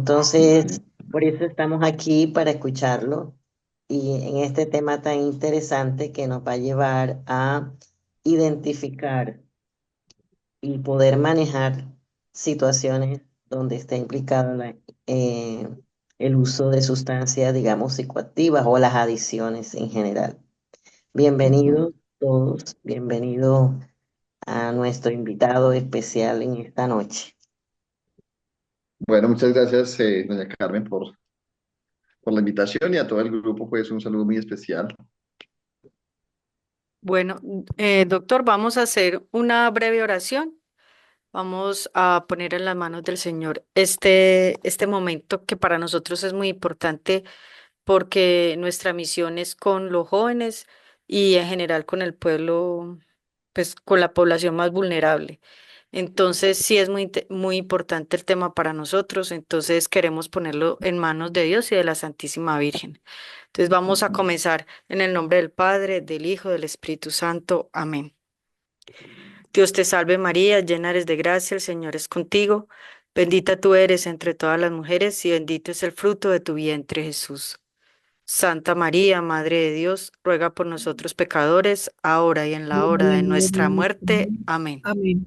Entonces, por eso estamos aquí para escucharlo y en este tema tan interesante que nos va a llevar a identificar y poder manejar situaciones donde está implicado eh, el uso de sustancias, digamos, psicoactivas o las adicciones en general. Ujú. Bienvenidos todos, bienvenidos a nuestro invitado especial en esta noche. Bueno, muchas gracias, doña Carmen, por la invitación y a todo el grupo, pues un saludo muy especial. Bueno, doctor, vamos a hacer una breve oración. Vamos a poner en las manos del Señor este momento que para nosotros es muy importante porque nuestra misión es con los jóvenes y en general con el pueblo, pues con la población más vulnerable. Entonces, sí es muy importante el tema para nosotros, entonces queremos ponerlo en manos de Dios y de la Santísima Virgen. Entonces, vamos a Ujú. comenzar en el nombre del Padre, del Hijo, del Espíritu Santo. Amén. Dios te salve María, llena eres de gracia, el Señor es contigo. Bendita tú eres entre todas las mujeres y bendito es el fruto de tu vientre, Jesús. Santa María, Madre de Dios, ruega por nosotros pecadores, ahora y en la Ahora hora y de en la hora nuestra de nuestra muerte. muerte. Amén. Amén.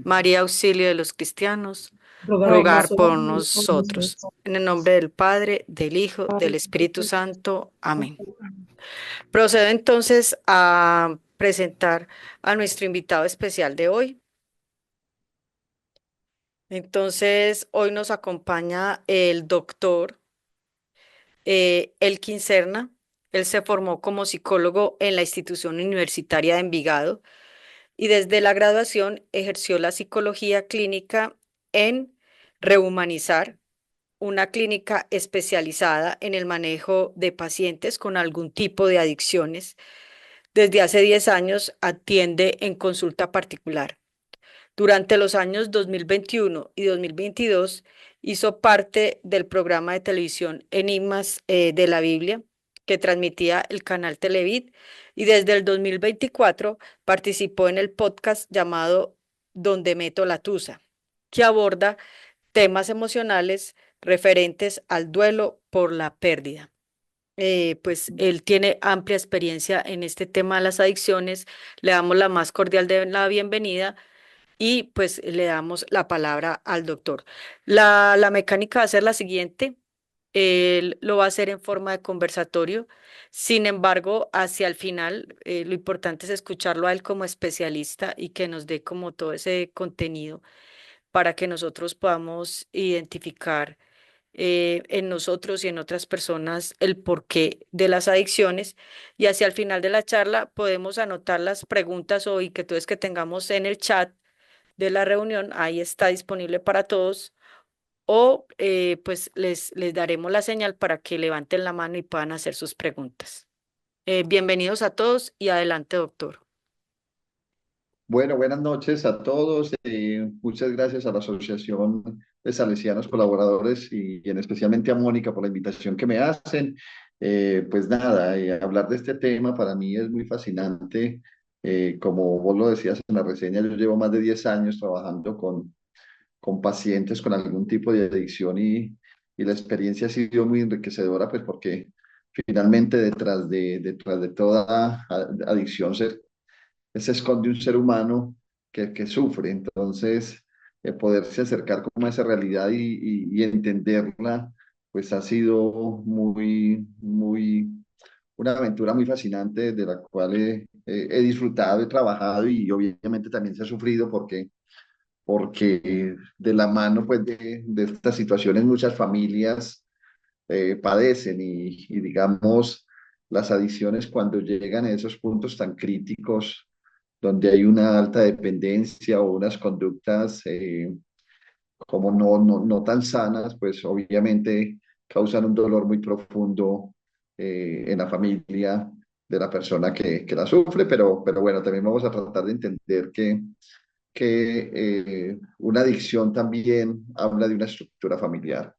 María, auxilio de los cristianos, Rogar por rogar nosotros, por por nosotros. nosotros. En el nombre del Padre, del Hijo, del Espíritu Santo. Amén. Procedo entonces a presentar a nuestro invitado especial de hoy. Entonces, hoy nos acompaña el doctor Elkin Serna. Él se formó como psicólogo en la institución universitaria de Envigado y desde la graduación ejerció la psicología clínica en Rehumanizar, una clínica especializada en el manejo de pacientes con algún tipo de adicciones. Desde hace 10 años atiende en consulta particular. Durante los años 2021 y 2022 hizo parte del programa de televisión Enigmas de la Biblia que transmitía el canal Televid y desde el 2024 participó en el podcast llamado Donde meto la tusa, que aborda temas emocionales referentes al duelo por la pérdida. Pues él tiene amplia experiencia en este tema de las adicciones. Le damos la más cordial de la bienvenida y pues le damos la palabra al doctor. La mecánica va a ser la siguiente. Él lo va a hacer en forma de conversatorio. Sin embargo, hacia el final, lo importante es escucharlo a él como especialista y que nos dé como todo ese contenido para que nosotros podamos identificar en nosotros y en otras personas el porqué de las adicciones. Y hacia el final de la charla podemos anotar las preguntas o inquietudes que tengamos en el chat de la reunión, ahí está disponible para todos, o pues les daremos la señal para que levanten la mano y puedan hacer sus preguntas. Bienvenidos a todos y adelante, doctor. Bueno, buenas noches a todos. Muchas gracias a la Asociación de Salesianos Colaboradores y en especialmente a Mónica por la invitación que me hacen. Pues nada, hablar de este tema para mí es muy fascinante. Como vos lo decías en la reseña, yo llevo más de 10 años trabajando con pacientes con algún tipo de adicción y la experiencia ha sido muy enriquecedora, pues porque finalmente detrás de toda adicción se esconde un ser humano que sufre. Entonces, poderse acercar como a esa realidad y entenderla, pues ha sido una aventura muy fascinante de la cual he disfrutado, he trabajado y obviamente también se ha sufrido porque de la mano pues de estas situaciones muchas familias padecen y digamos las adicciones cuando llegan a esos puntos tan críticos donde hay una alta dependencia o unas conductas como no tan sanas, pues obviamente causan un dolor muy profundo en la familia de la persona que la sufre, pero bueno, también vamos a tratar de entender que una adicción también habla de una estructura familiar.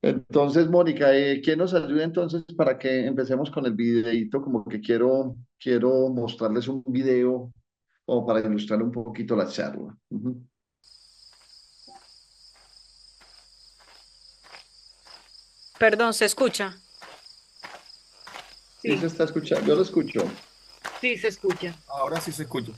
Entonces, Mónica, ¿quién nos ayuda entonces para que empecemos con el videíto? Como que quiero mostrarles un video como para ilustrar un poquito la charla. Ujú. Perdón, ¿se escucha? Sí se Sí, está escuchando, yo lo escucho. sí se escucha. Ahora sí se escucha.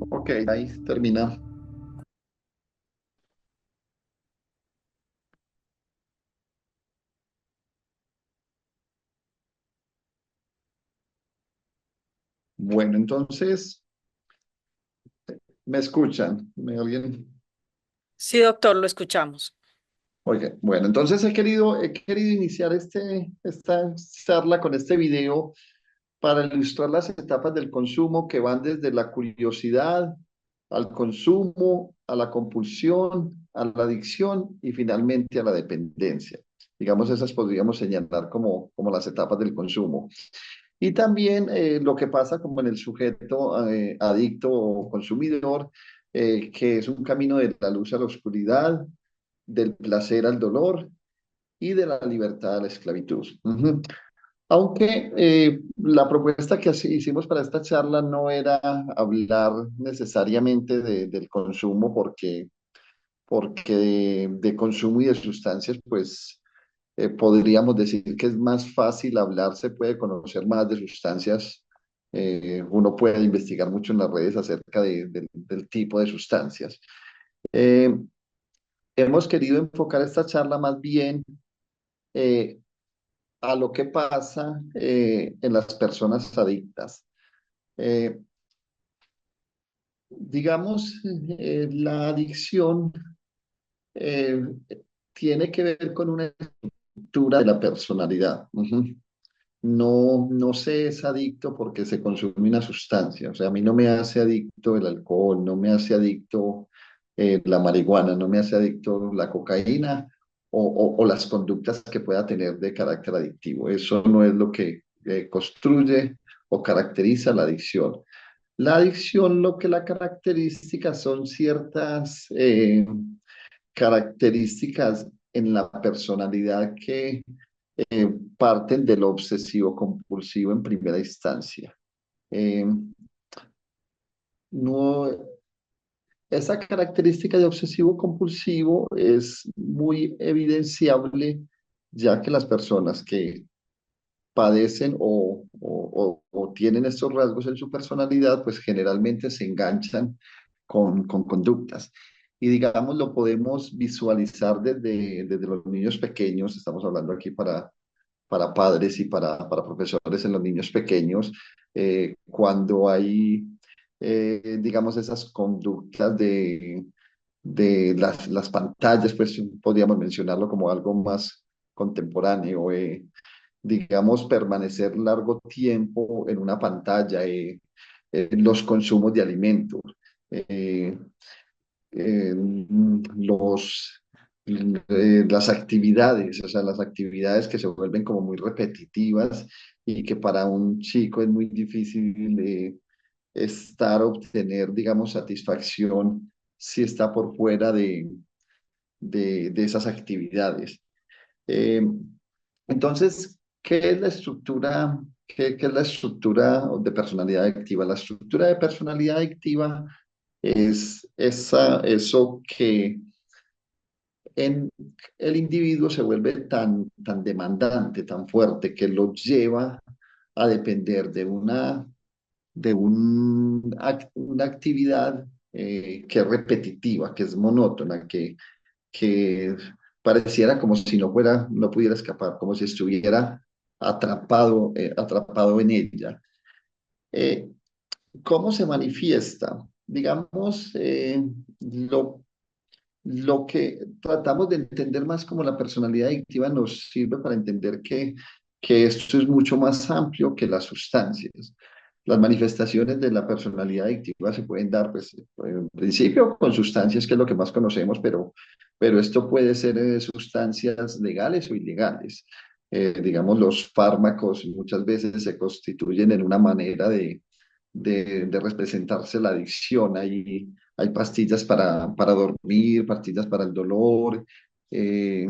Ok, ahí termina. Bueno, entonces, ¿me escuchan? ¿Me alguien? Sí, doctor, lo escuchamos. Oye, bueno, entonces he querido iniciar esta charla con este video para ilustrar las etapas del consumo que van desde la curiosidad, al consumo, a la compulsión, a la adicción y finalmente a la dependencia. Digamos, esas podríamos señalar como las etapas del consumo. Y también lo que pasa como en el sujeto adicto o consumidor, que es un camino de la luz a la oscuridad, del placer al dolor y de la libertad a la esclavitud. Ujú. Aunque la propuesta que hicimos para esta charla no era hablar necesariamente del consumo, porque de consumo y de sustancias, pues podríamos decir que es más fácil hablar, se puede conocer más de sustancias. Uno puede investigar mucho en las redes acerca del tipo de sustancias. Eh, Hemos querido enfocar esta charla más bien eh, a lo que pasa en las personas adictas. Eh, digamos, la adicción eh, tiene que ver con una estructura de la personalidad. Ujú. No se es adicto porque se consume una sustancia. O sea, a mí no me hace adicto el alcohol, no me hace adicto la marihuana, no me hace adicto la cocaína o las conductas que pueda tener de carácter adictivo. Eso no es lo que construye o caracteriza la adicción. La adicción, lo que la característica son ciertas características en la personalidad que parten de lo obsesivo compulsivo en primera instancia. Eh, no, esa característica de obsesivo compulsivo es muy evidenciable, ya que las personas que padecen o tienen estos rasgos en su personalidad, pues generalmente se enganchan con conductas. Y digamos, lo podemos visualizar desde los niños pequeños, estamos hablando aquí para padres y para profesores en los niños pequeños, cuando hay, digamos, esas conductas de las pantallas, pues podríamos mencionarlo como algo más contemporáneo, digamos, permanecer largo tiempo en una pantalla, los consumos de alimentos, eh, eh, los, las actividades, o sea, las actividades que se vuelven como muy repetitivas y que para un chico es muy difícil obtener, digamos, satisfacción si está por fuera de esas actividades. Eh, entonces, ¿qué es la estructura? ¿Qué es la estructura de personalidad adictiva? La estructura de personalidad adictiva es eso que en el individuo se vuelve tan demandante, tan fuerte, que lo lleva a depender una actividad que es repetitiva, que es monótona, que pareciera como si no pudiera escapar, como si estuviera atrapado en ella. Eh, ¿Cómo se manifiesta? Digamos, lo que tratamos de entender más como la personalidad adictiva nos sirve para entender que esto es mucho más amplio que las sustancias. Las manifestaciones de la personalidad adictiva se pueden dar, pues, en principio con sustancias, que es lo que más conocemos, pero esto puede ser sustancias legales o ilegales. Digamos, los fármacos muchas veces se constituyen en una manera de representarse la adicción. Hay pastillas para dormir, pastillas para el dolor, eh,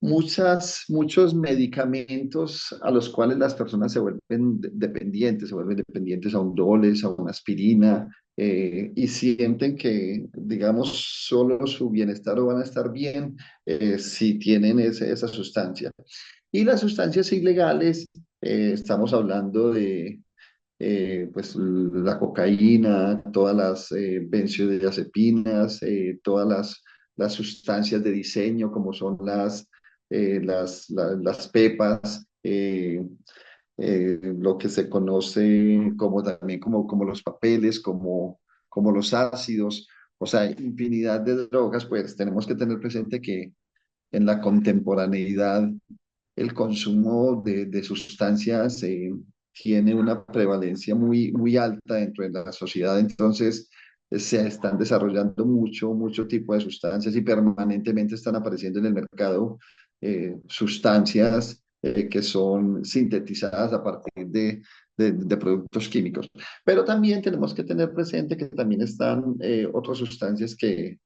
muchos medicamentos a los cuales las personas se vuelven dependientes, se vuelven dependientes a un Dolex, a una aspirina, y sienten que, digamos, solo su bienestar o van a estar bien si tienen esa sustancia. Y las sustancias ilegales, estamos hablando de pues la cocaína, todas las benzodiazepinas, todas las sustancias de diseño como son las pepas, lo que se conoce como también como los papeles, como los ácidos, o sea, infinidad de drogas. Pues tenemos que tener presente que en la contemporaneidad el consumo de sustancias tiene una prevalencia muy alta dentro de la sociedad. Entonces, se están desarrollando mucho tipo de sustancias y permanentemente están apareciendo en el mercado sustancias que son sintetizadas a partir de productos químicos. Pero también tenemos que tener presente que también están otras sustancias que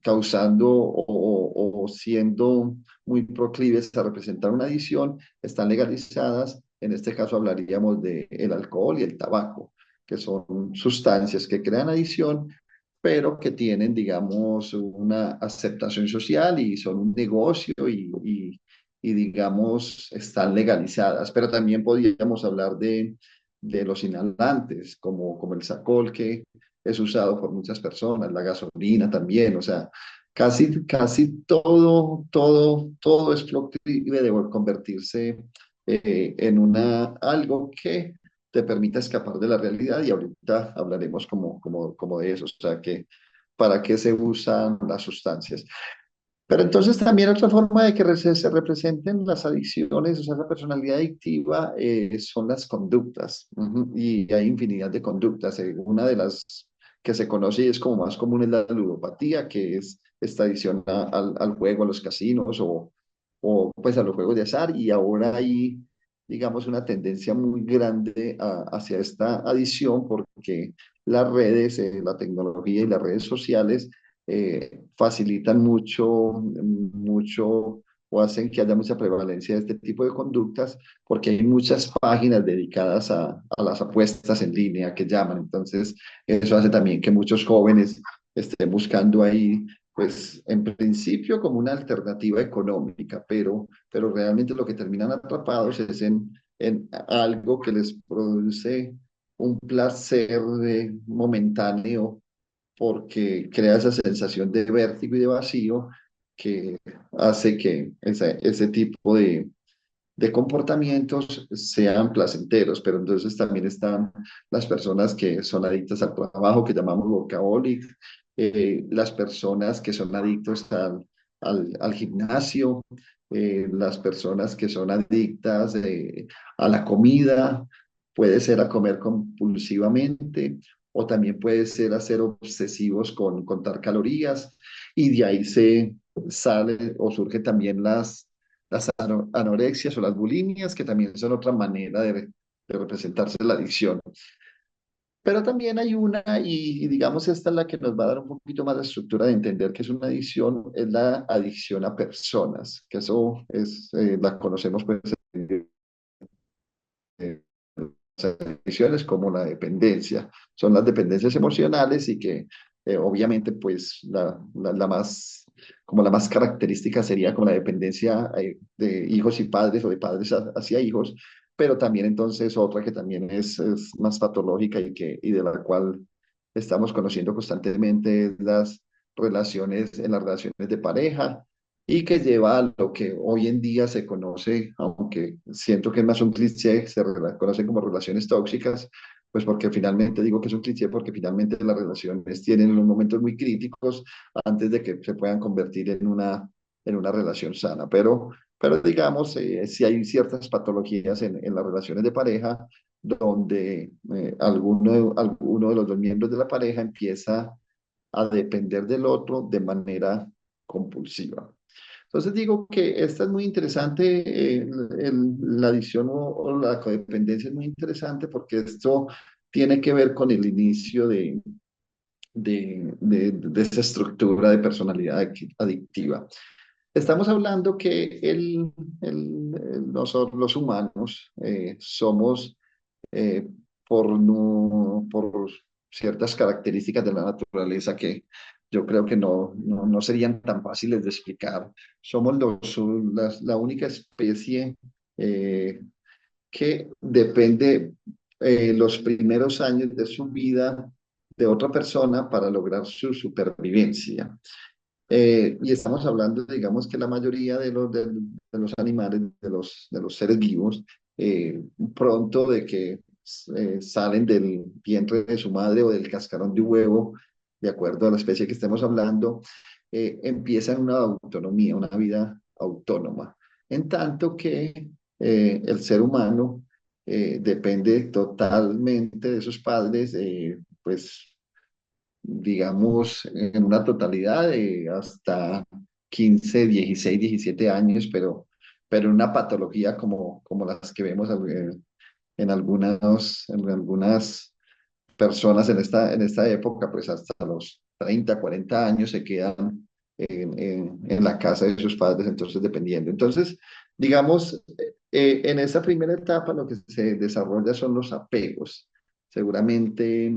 causando o siendo muy proclives a representar una adicción, están legalizadas. En este caso hablaríamos de el alcohol y el tabaco, que son sustancias que crean adicción, pero que tienen, digamos, una aceptación social y son un negocio digamos, están legalizadas. Pero también podríamos hablar de los inhalantes, como el Sacol, que es usado por muchas personas, la gasolina también, o sea, casi todo es proclive de convertirse en algo que te permita escapar de la realidad y ahorita hablaremos como de eso, o sea, que para qué se usan las sustancias. Pero entonces también otra forma de que se representen las adicciones, o sea, la personalidad adictiva, son las conductas. Ujú. Y hay infinidad de conductas. Una de las que se conoce y es como más común es la ludopatía, que es esta adicción al juego, a los casinos o pues a los juegos de azar. Y ahora hay, digamos, una tendencia muy grande hacia esta adicción porque las redes, la tecnología y las redes sociales facilitan mucho o hacen que haya mucha prevalencia de este tipo de conductas porque hay muchas páginas dedicadas a las apuestas en línea que llaman. Entonces, eso hace también que muchos jóvenes estén buscando ahí, pues en principio como una alternativa económica, pero realmente lo que terminan atrapados es en algo que les produce un placer momentáneo porque crea esa sensación de vértigo y de vacío que hace que ese tipo de comportamientos sean placenteros, pero entonces también están las personas que son adictas al trabajo, que llamamos workaholics, las personas que son adictos al gimnasio, las personas que son adictas a la comida, puede ser a comer compulsivamente o también puede ser a ser obsesivos con contar calorías y de ahí se sale o surge también las anorexias o las bulimias, que también son otra manera de representarse la adicción. Pero también hay una, y digamos esta es la que nos va a dar un poquito más de estructura de entender que es una adicción, es la adicción a personas, que eso es, la conocemos pues en las adicciones como la dependencia. Son las dependencias emocionales y que obviamente pues la más, como la más característica sería como la dependencia de hijos y padres o de padres hacia hijos, pero también entonces otra que también es más patológica y de la cual estamos conociendo constantemente es las relaciones de pareja y que lleva a lo que hoy en día se conoce, aunque siento que es más un cliché, conoce como relaciones tóxicas, pues porque finalmente digo que es un cliché porque finalmente las relaciones tienen unos momentos muy críticos antes de que se puedan convertir en una relación sana. Pero digamos, si hay ciertas patologías en las relaciones de pareja donde alguno de los dos miembros de la pareja empieza a depender del otro de manera compulsiva. Entonces digo que esta es muy interesante, la adicción o la codependencia es muy interesante porque esto tiene que ver con el inicio de esa estructura de personalidad adictiva. Estamos hablando que nosotros los humanos somos eh, por ciertas características de la naturaleza que yo creo que no serían tan fáciles de explicar. Somos la única especie eh, que depende los primeros años de su vida de otra persona para lograr su supervivencia. Y estamos hablando, digamos que la mayoría de los animales, de los seres vivos, pronto de que salen del vientre de su madre o del cascarón de un huevo, de acuerdo a la especie que estemos hablando, empiezan una autonomía, una vida autónoma. En tanto que el ser humano depende totalmente de sus padres, pues digamos, en una totalidad de hasta 15 16 17 años, pero una patología como las que vemos en algunas personas en esta época, pues hasta los 30 40 años se quedan en la casa de sus padres, entonces dependiendo. Entonces, digamos, en esta primera etapa lo que se desarrolla son los apegos. Seguramente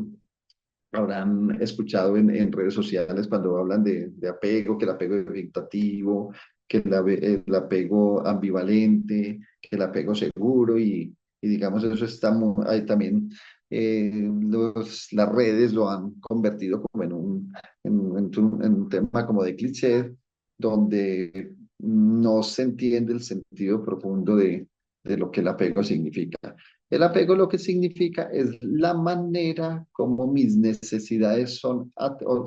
habrán escuchado en redes sociales cuando hablan de apego, que el apego evitativo, que el apego ambivalente, que el apego seguro y digamos eso está ahí también las redes lo han convertido como en un tema como de cliché, donde no se entiende el sentido profundo de lo que el apego significa. El apego lo que significa es la manera como mis necesidades son o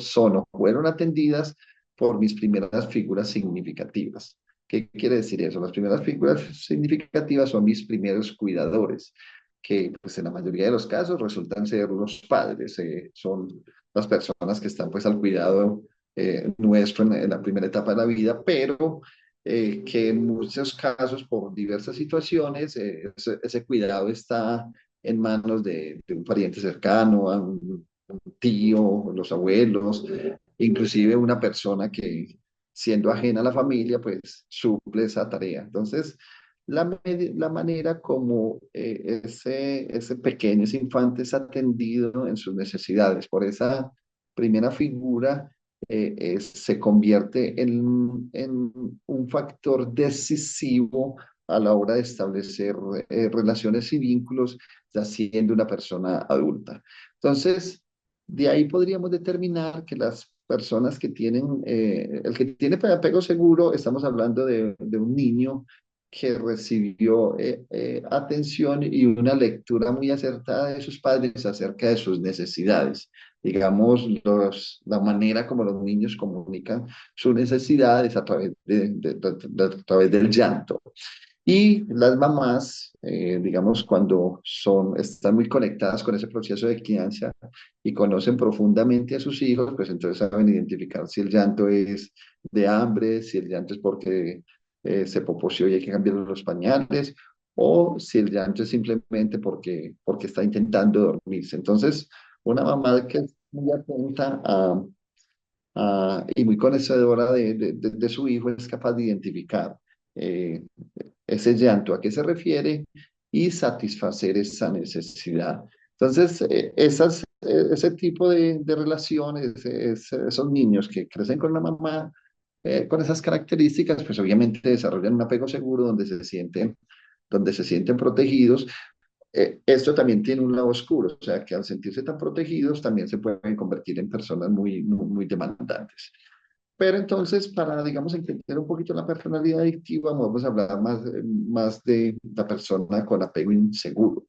fueron atendidas por mis primeras figuras significativas. ¿Qué quiere decir eso? Las primeras figuras significativas son mis primeros cuidadores, que pues en la mayoría de los casos resultan ser los padres, son las personas que están pues al cuidado nuestro en la primera etapa de la vida, pero que en muchos casos, por diversas situaciones, ese cuidado está en manos de un pariente cercano, a un tío, los abuelos, inclusive una persona que, siendo ajena a la familia, pues suple esa tarea. Entonces, la manera como ese pequeño, ese infante es atendido en sus necesidades por esa primera figura se convierte en un factor decisivo a la hora de establecer relaciones y vínculos, ya siendo una persona adulta. Entonces, de ahí podríamos determinar que las personas que tienen, el que tiene apego seguro, estamos hablando de un niño que recibió atención y una lectura muy acertada de sus padres acerca de sus necesidades, digamos, la manera como los niños comunican sus necesidades a través, a través del llanto. Y las mamás, digamos, cuando están muy conectadas con ese proceso de crianza y conocen profundamente a sus hijos, pues entonces saben identificar si el llanto es de hambre, si el llanto es porque se poposeó y hay que cambiar los pañales, o si el llanto es simplemente porque está intentando dormirse. Entonces, una mamá que es muy atenta y muy conocedora de su hijo es capaz de identificar eh, ese llanto, a qué se refiere y satisfacer esa necesidad. Entonces, ese tipo de relaciones, esos niños que crecen con la mamá, con esas características, pues obviamente desarrollan un apego seguro donde se sienten protegidos. Esto también tiene un lado oscuro, o sea que al sentirse tan protegidos también se pueden convertir en personas muy demandantes. Pero entonces, para, digamos, entender un poquito la personalidad adictiva, vamos a hablar más de la persona con apego inseguro.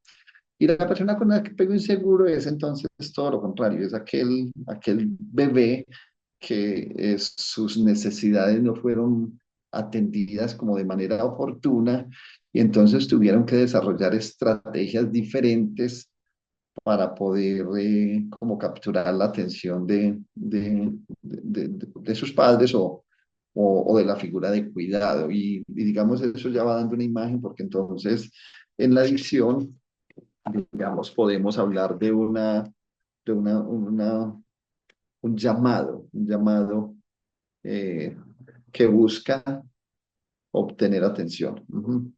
Y la persona con apego inseguro es entonces todo lo contrario, es aquel bebé que sus necesidades no fueron atendidas como de manera oportuna y entonces tuvieron que desarrollar estrategias diferentes para poder como capturar la atención de sus padres o de la figura de cuidado. Y digamos, eso ya va dando una imagen porque entonces en la adicción, digamos, podemos hablar de un llamado eh, que busca obtener atención. Ujú.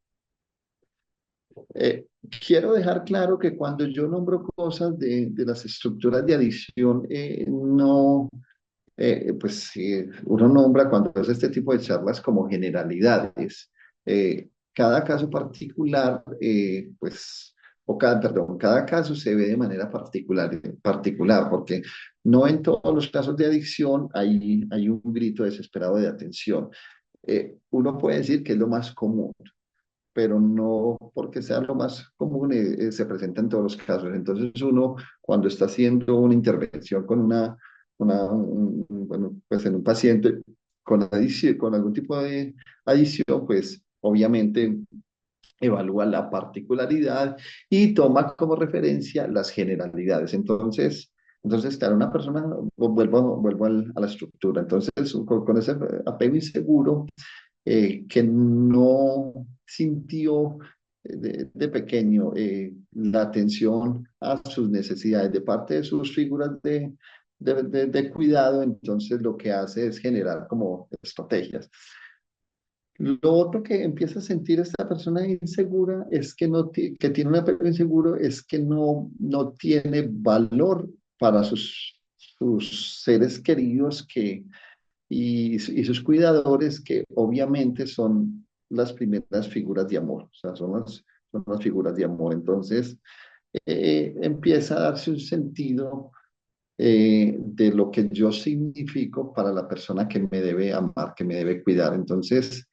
Quiero dejar claro que cuando yo nombro cosas de las estructuras de adicción, no, pues uno nombra cuando hace este tipo de charlas como generalidades. Cada caso particular, pues, perdón, cada caso se ve de manera particular, porque no en todos los casos de adicción hay un grito desesperado de atención. Uno puede decir que es lo más común, pero no porque sea lo más común, se presenta en todos los casos. Entonces uno, cuando está haciendo una intervención con bueno, pues en un paciente con algún tipo de adición, pues obviamente evalúa la particularidad y toma como referencia las generalidades. Entonces, claro, una persona, vuelvo a la estructura, entonces con ese apego inseguro, que no sintió de pequeño la atención a sus necesidades de parte de sus figuras de cuidado, entonces lo que hace es generar como estrategias. Lo otro que empieza a sentir esta persona insegura es que, que tiene un apego inseguro, es que no tiene valor para sus seres queridos y sus cuidadores, que obviamente son las primeras figuras de amor, o sea, son las figuras de amor. Entonces, empieza a darse un sentido de lo que yo significo para la persona que me debe amar, que me debe cuidar. Entonces,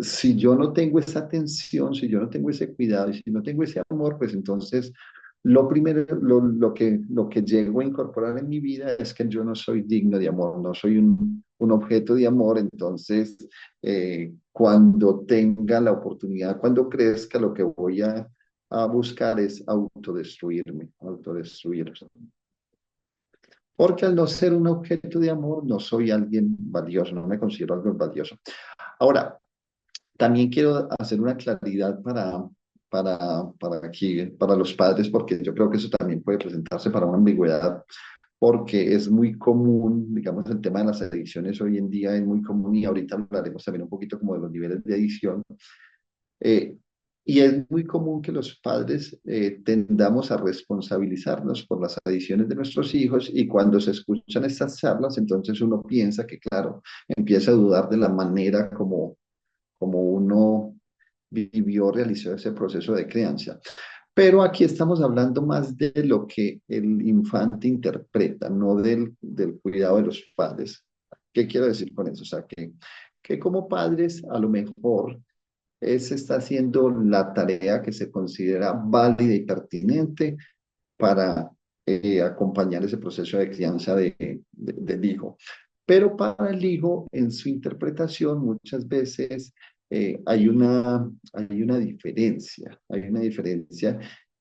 si yo no tengo esa atención, si yo no tengo ese cuidado y si no tengo ese amor, pues entonces lo primero, lo que llego a incorporar en mi vida es que yo no soy digno de amor, no soy un objeto de amor. Entonces, cuando tenga la oportunidad, cuando crezca, lo que voy a buscar es autodestruirme, autodestruirme. Porque al no ser un objeto de amor, no soy alguien valioso, no me considero algo valioso. Ahora, también quiero hacer una claridad para los padres, porque yo creo que eso también puede presentarse para una ambigüedad, porque es muy común, digamos, el tema de las adicciones hoy en día es muy común, y ahorita hablaremos también un poquito como de los niveles de adicción. Eh, y es muy común que los padres tendamos a responsabilizarnos por las adicciones de nuestros hijos, y cuando se escuchan estas charlas, entonces uno piensa que, claro, empieza a dudar de la manera como uno vivió, realizó ese proceso de crianza. Pero aquí estamos hablando más de lo que el infante interpreta, no del cuidado de los padres. ¿Qué quiero decir con eso? O sea, que como padres a lo mejor se está haciendo la tarea que se considera válida y pertinente para acompañar ese proceso de crianza del hijo. Pero para el hijo, en su interpretación, muchas veces hay una diferencia,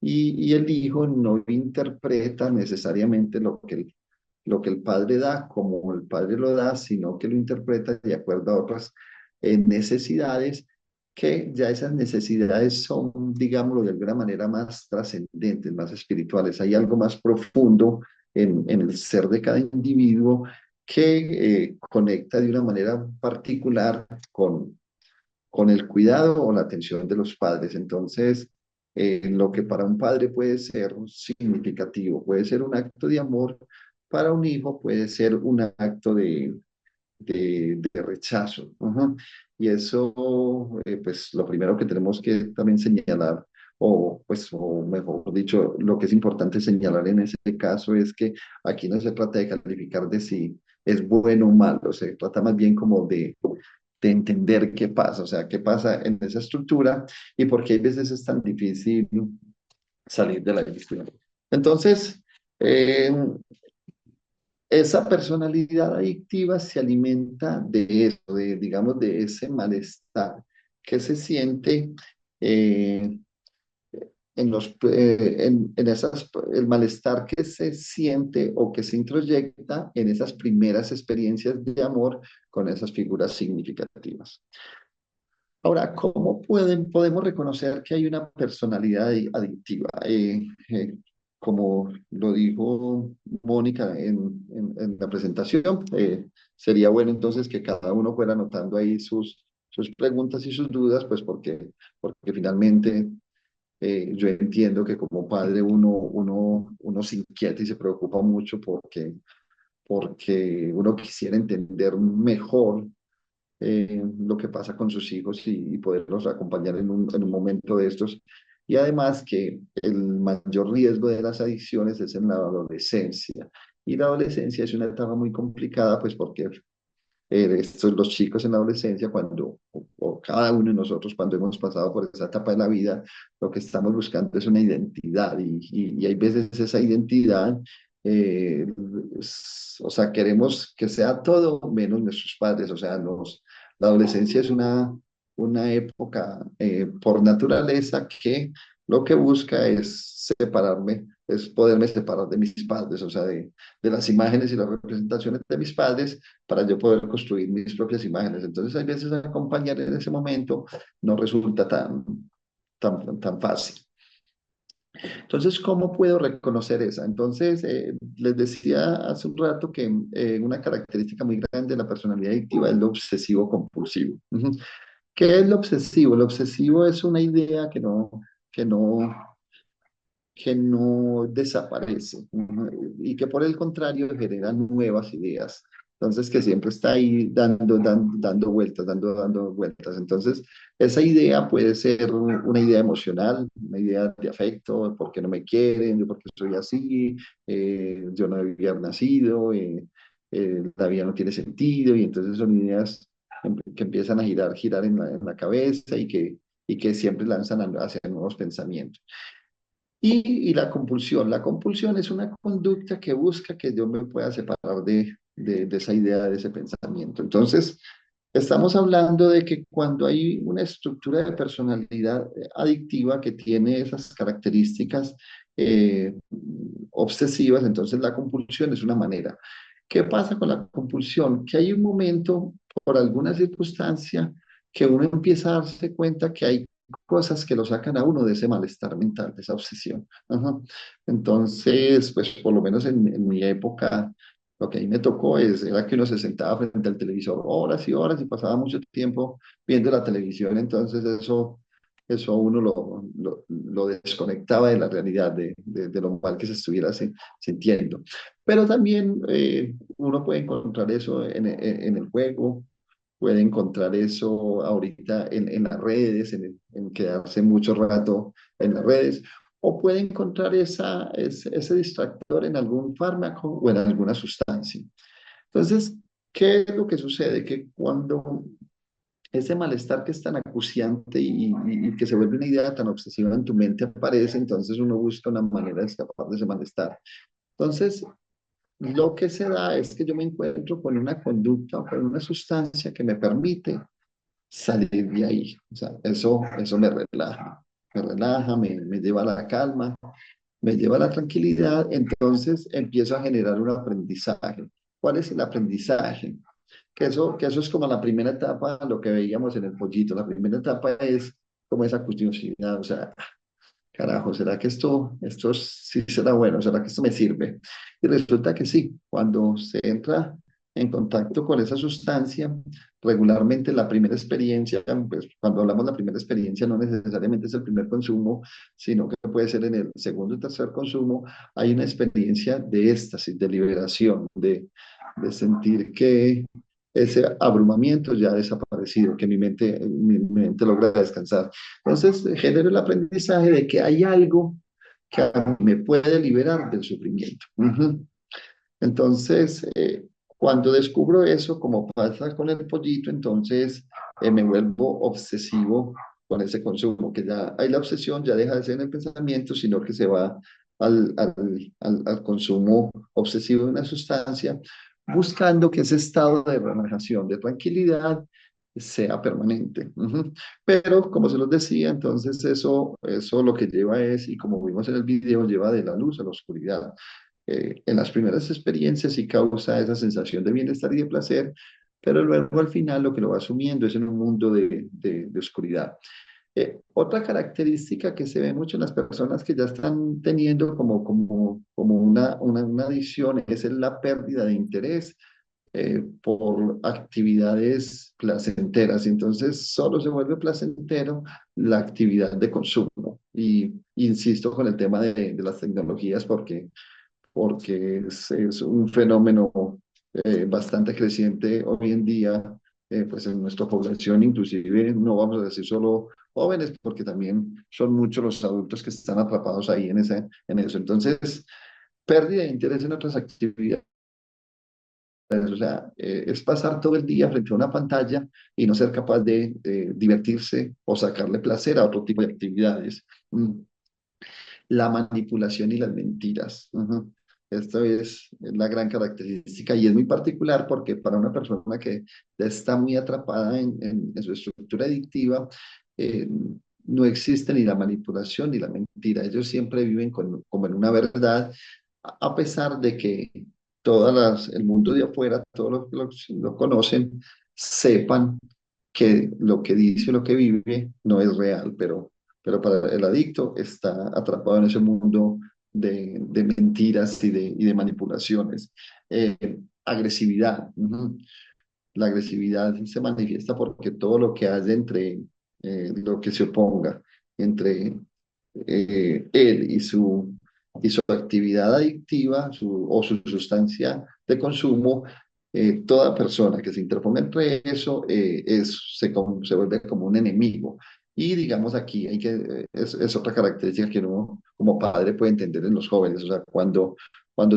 y el hijo no interpreta necesariamente lo que el padre da como el padre lo da, sino que lo interpreta de acuerdo a otras necesidades, que ya esas necesidades son, digámoslo de alguna manera, más trascendentes, más espirituales. Hay algo más profundo en el ser de cada individuo que conecta de una manera particular con el cuidado o la atención de los padres. Entonces, lo que para un padre puede ser significativo, puede ser un acto de amor, para un hijo puede ser un acto de rechazo. Uh-huh. Y eso, pues lo primero que tenemos que también señalar, o mejor dicho, lo que es importante señalar en ese caso, es que aquí no se trata de calificar de si es bueno o malo, se trata más bien como de entender qué pasa, o sea, qué pasa en esa estructura y por qué hay veces es tan difícil salir de la disciplina. Entonces, eh, esa personalidad adictiva se alimenta de eso, digamos, de ese malestar que se siente eh, el malestar que se siente o que se introyecta en esas primeras experiencias de amor con esas figuras significativas. Ahora, ¿cómo podemos reconocer que hay una personalidad adictiva? Como lo dijo Mónica en la presentación, sería bueno entonces que cada uno fuera anotando ahí sus preguntas y sus dudas, pues porque finalmente yo entiendo que como padre uno se inquieta y se preocupa mucho porque uno quisiera entender mejor lo que pasa con sus hijos y poderlos acompañar en un momento de estos. Y además que el mayor riesgo de las adicciones es en la adolescencia. Y la adolescencia es una etapa muy complicada, pues porque los chicos en la adolescencia, o cada uno de nosotros cuando hemos pasado por esa etapa de la vida, lo que estamos buscando es una identidad, y hay veces esa identidad, o sea, queremos que sea todo menos nuestros padres. O sea, la adolescencia una época por naturaleza que lo que busca es separarme, es poderme separar de mis padres, o sea, de las imágenes y las representaciones de mis padres para yo poder construir mis propias imágenes. Entonces, hay veces acompañar en ese momento no resulta tan fácil. Entonces, ¿cómo puedo reconocer esa? Entonces, les decía hace un rato que una característica muy grande de la personalidad adictiva es lo obsesivo compulsivo. Ujú. ¿Qué es lo obsesivo? Lo obsesivo es una idea que no, que no desaparece, ujú, y que por el contrario genera nuevas ideas. Entonces, que siempre está ahí dando vueltas, dando vueltas. Entonces, esa idea puede ser una idea emocional, una idea de afecto, por qué no me quieren, yo por qué soy así, yo no debía haber nacido, la vida no tiene sentido, y entonces son ideas que empiezan a girar en la cabeza y que siempre lanzan hacia nuevos pensamientos. Y la compulsión. La compulsión es una conducta que busca que yo me pueda separar de esa idea, de ese pensamiento. Entonces, estamos hablando de que cuando hay una estructura de personalidad adictiva que tiene esas características eh, obsesivas, entonces la compulsión es una manera. ¿Qué pasa con la compulsión? Que hay un momento, por alguna circunstancia, que uno empieza a darse cuenta que hay cosas que lo sacan a uno de ese malestar mental, de esa obsesión. Ajá. Entonces, pues por lo menos en mi época, lo que a mí me tocó era que uno se sentaba frente al televisor horas y horas y pasaba mucho tiempo viendo la televisión, entonces eso a uno lo desconectaba de la realidad, de lo mal que se estuviera sintiendo. Pero también uno puede encontrar eso en el juego, puede encontrar eso ahorita en las redes, en quedarse mucho rato en las redes, o puede encontrar ese distractor en algún fármaco o en alguna sustancia. Entonces, ¿qué es lo que sucede? Que cuando ese malestar que es tan acuciante y que se vuelve una idea tan obsesiva en tu mente aparece, entonces uno busca una manera de escapar de ese malestar. Entonces, lo que se da es que yo me encuentro con una conducta o con una sustancia que me permite salir de ahí. O sea, eso me lleva a la calma, me lleva a la tranquilidad, entonces empiezo a generar un aprendizaje. ¿Cuál es el aprendizaje? Que eso es como la primera etapa, lo que veíamos en el pollito. La primera etapa es como esa curiosidad, o sea, carajo, ¿será que esto sí será bueno? ¿Será que esto me sirve? Y resulta que sí, cuando se entra en contacto con esa sustancia, regularmente la primera experiencia, pues cuando hablamos de la primera experiencia no necesariamente es el primer consumo, sino que puede ser en el segundo y tercer consumo, hay una experiencia de éxtasis, de liberación, de sentir que ese abrumamiento ya ha desaparecido, que mi mente logra descansar. Entonces, genero el aprendizaje de que hay algo que me puede liberar del sufrimiento. Ujú. Entonces, cuando descubro eso, como pasa con el pollito, entonces me vuelvo obsesivo con ese consumo, que ya hay la obsesión, ya deja de ser en el pensamiento, sino que se va al consumo obsesivo de una sustancia, buscando que ese estado de relajación, de tranquilidad, sea permanente. Ujú. Pero, como se los decía, entonces eso lo que lleva es, y como vimos en el video, lleva de la luz a la oscuridad. En las primeras experiencias sí causa esa sensación de bienestar y de placer, pero luego al final lo que lo va asumiendo es en un mundo de oscuridad. Otra característica que se ve mucho en las personas que ya están teniendo como una adicción es la pérdida de interés por actividades placenteras. Entonces, solo se vuelve placentero la actividad de consumo. Y insisto con el tema de las tecnologías porque es un fenómeno bastante creciente hoy en día, pues en nuestra población, inclusive no vamos a decir solo jóvenes, porque también son muchos los adultos que están atrapados ahí en eso. Entonces, pérdida de interés en otras actividades. O sea, es pasar todo el día frente a una pantalla y no ser capaz de divertirse o sacarle placer a otro tipo de actividades. La manipulación y las mentiras. Ujú. Esto es la gran característica y es muy particular porque para una persona que ya está muy atrapada en su estructura adictiva, eh, no existe ni la manipulación ni la mentira. Ellos siempre viven como en una verdad, a pesar de que el mundo de afuera, todos los que lo conocen, sepan que lo que dice, lo que vive, no es real, pero para el adicto está atrapado en ese mundo de mentiras y de manipulaciones. Agresividad. La agresividad se manifiesta porque todo lo que hace entre lo que se oponga entre él y su actividad adictiva o su sustancia de consumo, toda persona que se interponga entre eso se vuelve como un enemigo. Y digamos aquí es otra característica que uno como padre puede entender en los jóvenes. O sea, cuando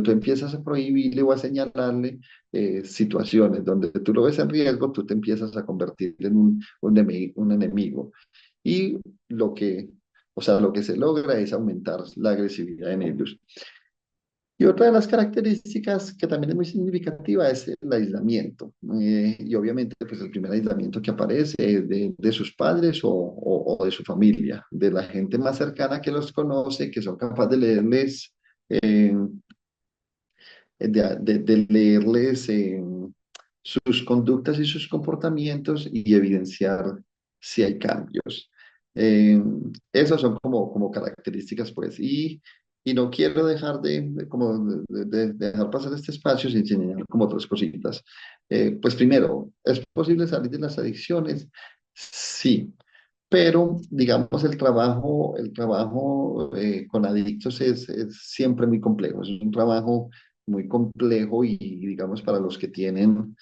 tú empiezas a prohibirle o a señalarle situaciones donde tú lo ves en riesgo, tú te empiezas a convertir en un enemigo. Y lo que, lo que se logra es aumentar la agresividad en ellos. Y otra de las características que también es muy significativa es el aislamiento. Y obviamente, pues el primer aislamiento que aparece es de sus padres o de su familia, de la gente más cercana que los conoce, que son capaces de leerles eh, de leerles sus conductas y sus comportamientos y evidenciar si hay cambios. Eh, Esas son como características, pues, y no quiero dejar de dejar pasar este espacio sin señalar como otras cositas. Pues primero, ¿es posible salir de las adicciones? Sí, pero digamos el trabajo con adictos es siempre muy complejo, es un trabajo muy complejo y digamos para los que tienen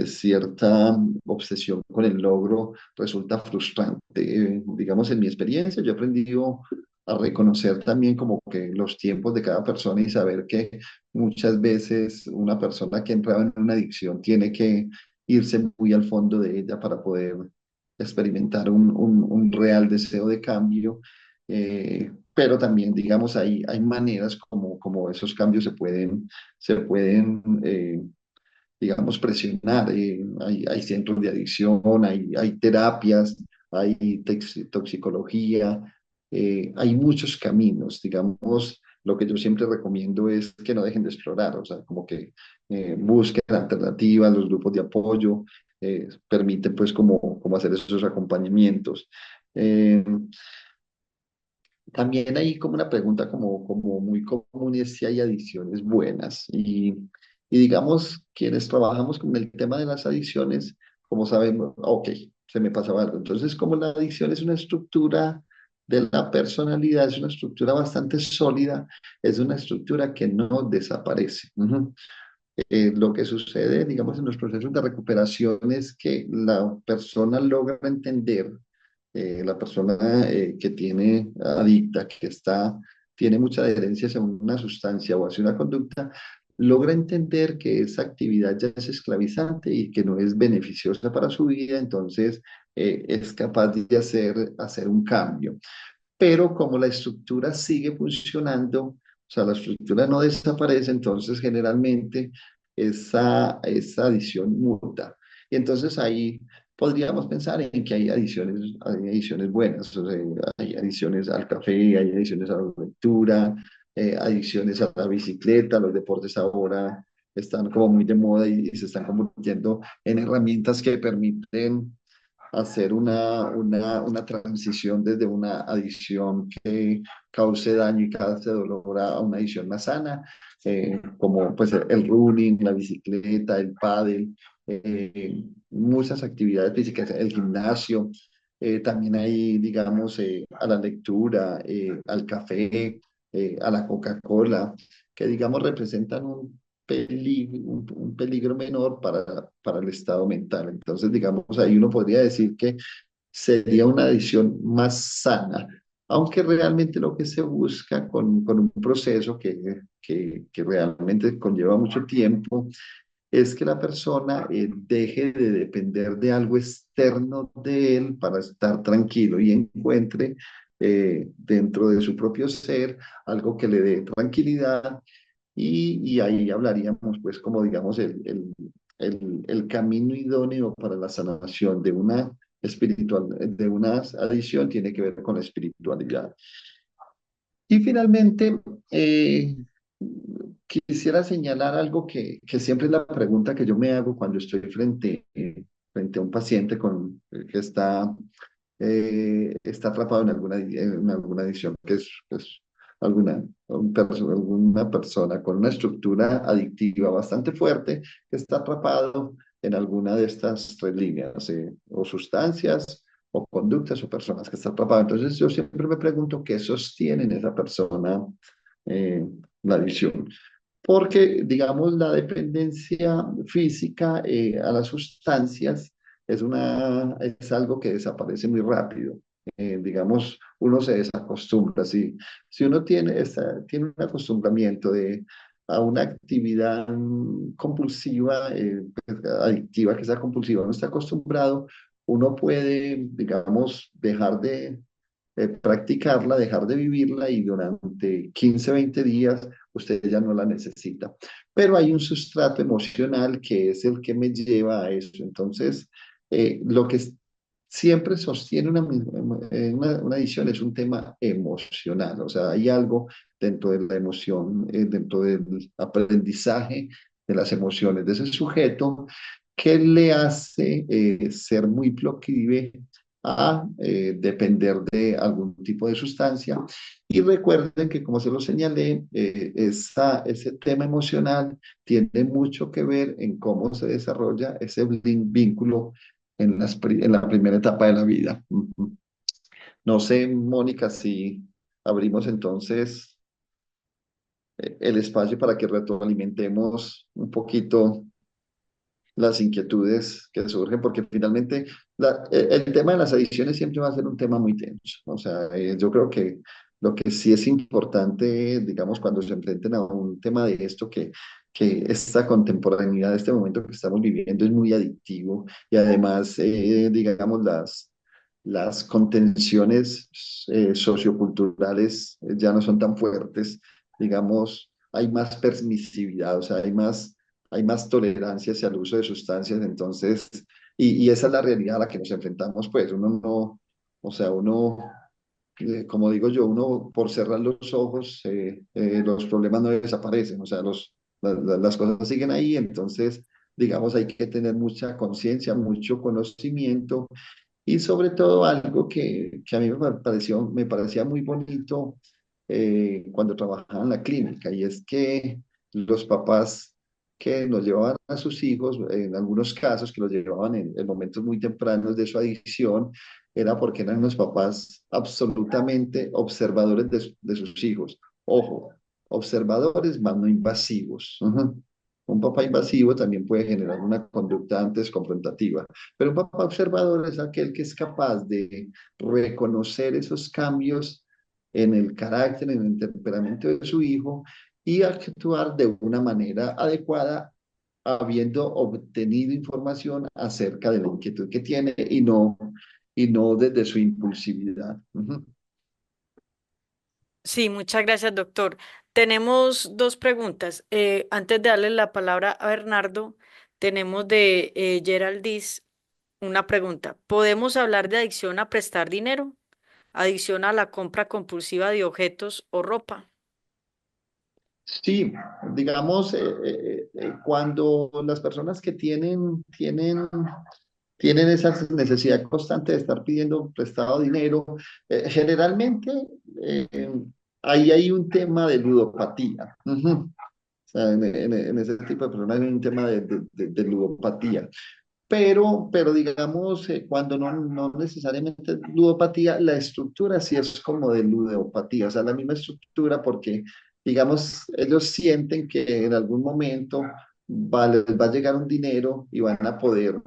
cierta obsesión con el logro resulta frustrante. Digamos en mi experiencia yo he aprendido a reconocer también como que los tiempos de cada persona y saber que muchas veces una persona que entraba en una adicción tiene que irse muy al fondo de ella para poder experimentar un real deseo de cambio. Pero también, digamos, hay maneras como esos cambios se pueden digamos, presionar. Hay centros de adicción, hay terapias, hay toxicología, hay muchos caminos. Digamos, lo que yo siempre recomiendo es que no dejen de explorar, o sea, como que busquen alternativas, los grupos de apoyo, permiten pues como hacer esos acompañamientos. Eh, También hay como una pregunta como muy común y es si hay adicciones buenas. Y digamos, quienes trabajamos con el tema de las adicciones, como sabemos, ok, se me pasaba algo. Entonces, como la adicción es una estructura de la personalidad, es una estructura bastante sólida, es una estructura que no desaparece. Ujú. Lo que sucede, digamos, en los procesos de recuperación es que la persona logra entender la persona que tiene adicta, tiene mucha adherencia hacia una sustancia o hacia una conducta, logra entender que esa actividad ya es esclavizante y que no es beneficiosa para su vida, entonces es capaz de hacer un cambio. Pero como la estructura sigue funcionando, o sea, la estructura no desaparece, entonces generalmente esa adición muta. Y entonces ahí podríamos pensar en que hay adiciones buenas, o sea, hay adiciones al café, hay adiciones a la lectura, adicciones a la bicicleta, los deportes ahora están como muy de moda y se están convirtiendo en herramientas que permiten hacer una transición desde una adicción que cause daño y cause dolor a una adicción más sana, como pues el running, la bicicleta, el pádel, muchas actividades físicas, el gimnasio, también hay, digamos, a la lectura, al café, a la Coca-Cola, que digamos representan un peligro menor para el estado mental. Entonces, digamos, ahí uno podría decir que sería una adicción más sana, aunque realmente lo que se busca con un proceso que realmente conlleva mucho tiempo es que la persona deje de depender de algo externo de él para estar tranquilo y encuentre dentro de su propio ser algo que le dé tranquilidad y ahí hablaríamos, pues, como digamos, el camino idóneo para la sanación de una de una adicción tiene que ver con la espiritualidad. Y finalmente, eh, quisiera señalar algo que siempre es la pregunta que yo me hago cuando estoy frente a un paciente que está atrapado en alguna adicción, que es alguna persona con una estructura adictiva bastante fuerte que está atrapado en alguna de estas tres líneas, o sustancias, o conductas, o personas que están atrapadas. Entonces yo siempre me pregunto qué sostiene en esa persona eh, la adicción. Porque, digamos, la dependencia física a las sustancias es algo que desaparece muy rápido. Digamos, uno se desacostumbra. Si uno tiene un acostumbramiento a una actividad compulsiva, adictiva, que sea compulsiva, no está acostumbrado, uno puede, digamos, dejar de practicarla, dejar de vivirla y durante 15, 20 días usted ya no la necesita. Pero hay un sustrato emocional que es el que me lleva a eso. Entonces, lo que siempre sostiene una adicción es un tema emocional. O sea, hay algo dentro de la emoción, dentro del aprendizaje de las emociones de ese sujeto que le hace ser muy proclive a depender de algún tipo de sustancia. Y recuerden que, como se lo señalé, ese tema emocional tiene mucho que ver en cómo se desarrolla ese vínculo en la primera etapa de la vida. No sé, Mónica, si abrimos entonces el espacio para que retroalimentemos un poquito las inquietudes que surgen, porque finalmente el tema de las adicciones siempre va a ser un tema muy tenso. O sea, yo creo que lo que sí es importante, digamos, cuando se enfrenten a un tema de esto, que esta contemporaneidad de este momento que estamos viviendo es muy adictivo y además, digamos, las contenciones socioculturales ya no son tan fuertes, digamos, hay más permisividad, o sea, hay más tolerancia hacia el uso de sustancias, entonces, y esa es la realidad a la que nos enfrentamos, pues uno no, o sea, uno, como digo yo, uno por cerrar los ojos, los problemas no desaparecen, o sea, las cosas siguen ahí, entonces, digamos, hay que tener mucha conciencia, mucho conocimiento y sobre todo algo que a mí me parecía muy bonito cuando trabajaba en la clínica, y es que los papás que nos llevaban a sus hijos, en algunos casos que los llevaban en momentos muy tempranos de su adicción, era porque eran los papás absolutamente observadores de sus hijos. Ojo, observadores, más no invasivos. Un papá invasivo también puede generar una conducta antes confrontativa. Pero un papá observador es aquel que es capaz de reconocer esos cambios en el carácter, en el temperamento de su hijo y actuar de una manera adecuada, habiendo obtenido información acerca de la inquietud que tiene y no desde su impulsividad. Sí, muchas gracias, doctor. Tenemos dos preguntas. Antes de darle la palabra a Bernardo, tenemos de Geraldis una pregunta. ¿Podemos hablar de adicción a prestar dinero? ¿Adicción a la compra compulsiva de objetos o ropa? Sí, digamos, cuando las personas que tienen esa necesidad constante de estar pidiendo prestado dinero, generalmente eh, ahí hay un tema de ludopatía. O sea, en ese tipo de personas hay un tema de ludopatía. Pero digamos, cuando no necesariamente es ludopatía, la estructura sí es como de ludopatía, o sea, la misma estructura porque, digamos, ellos sienten que en algún momento les va a llegar un dinero y van a poder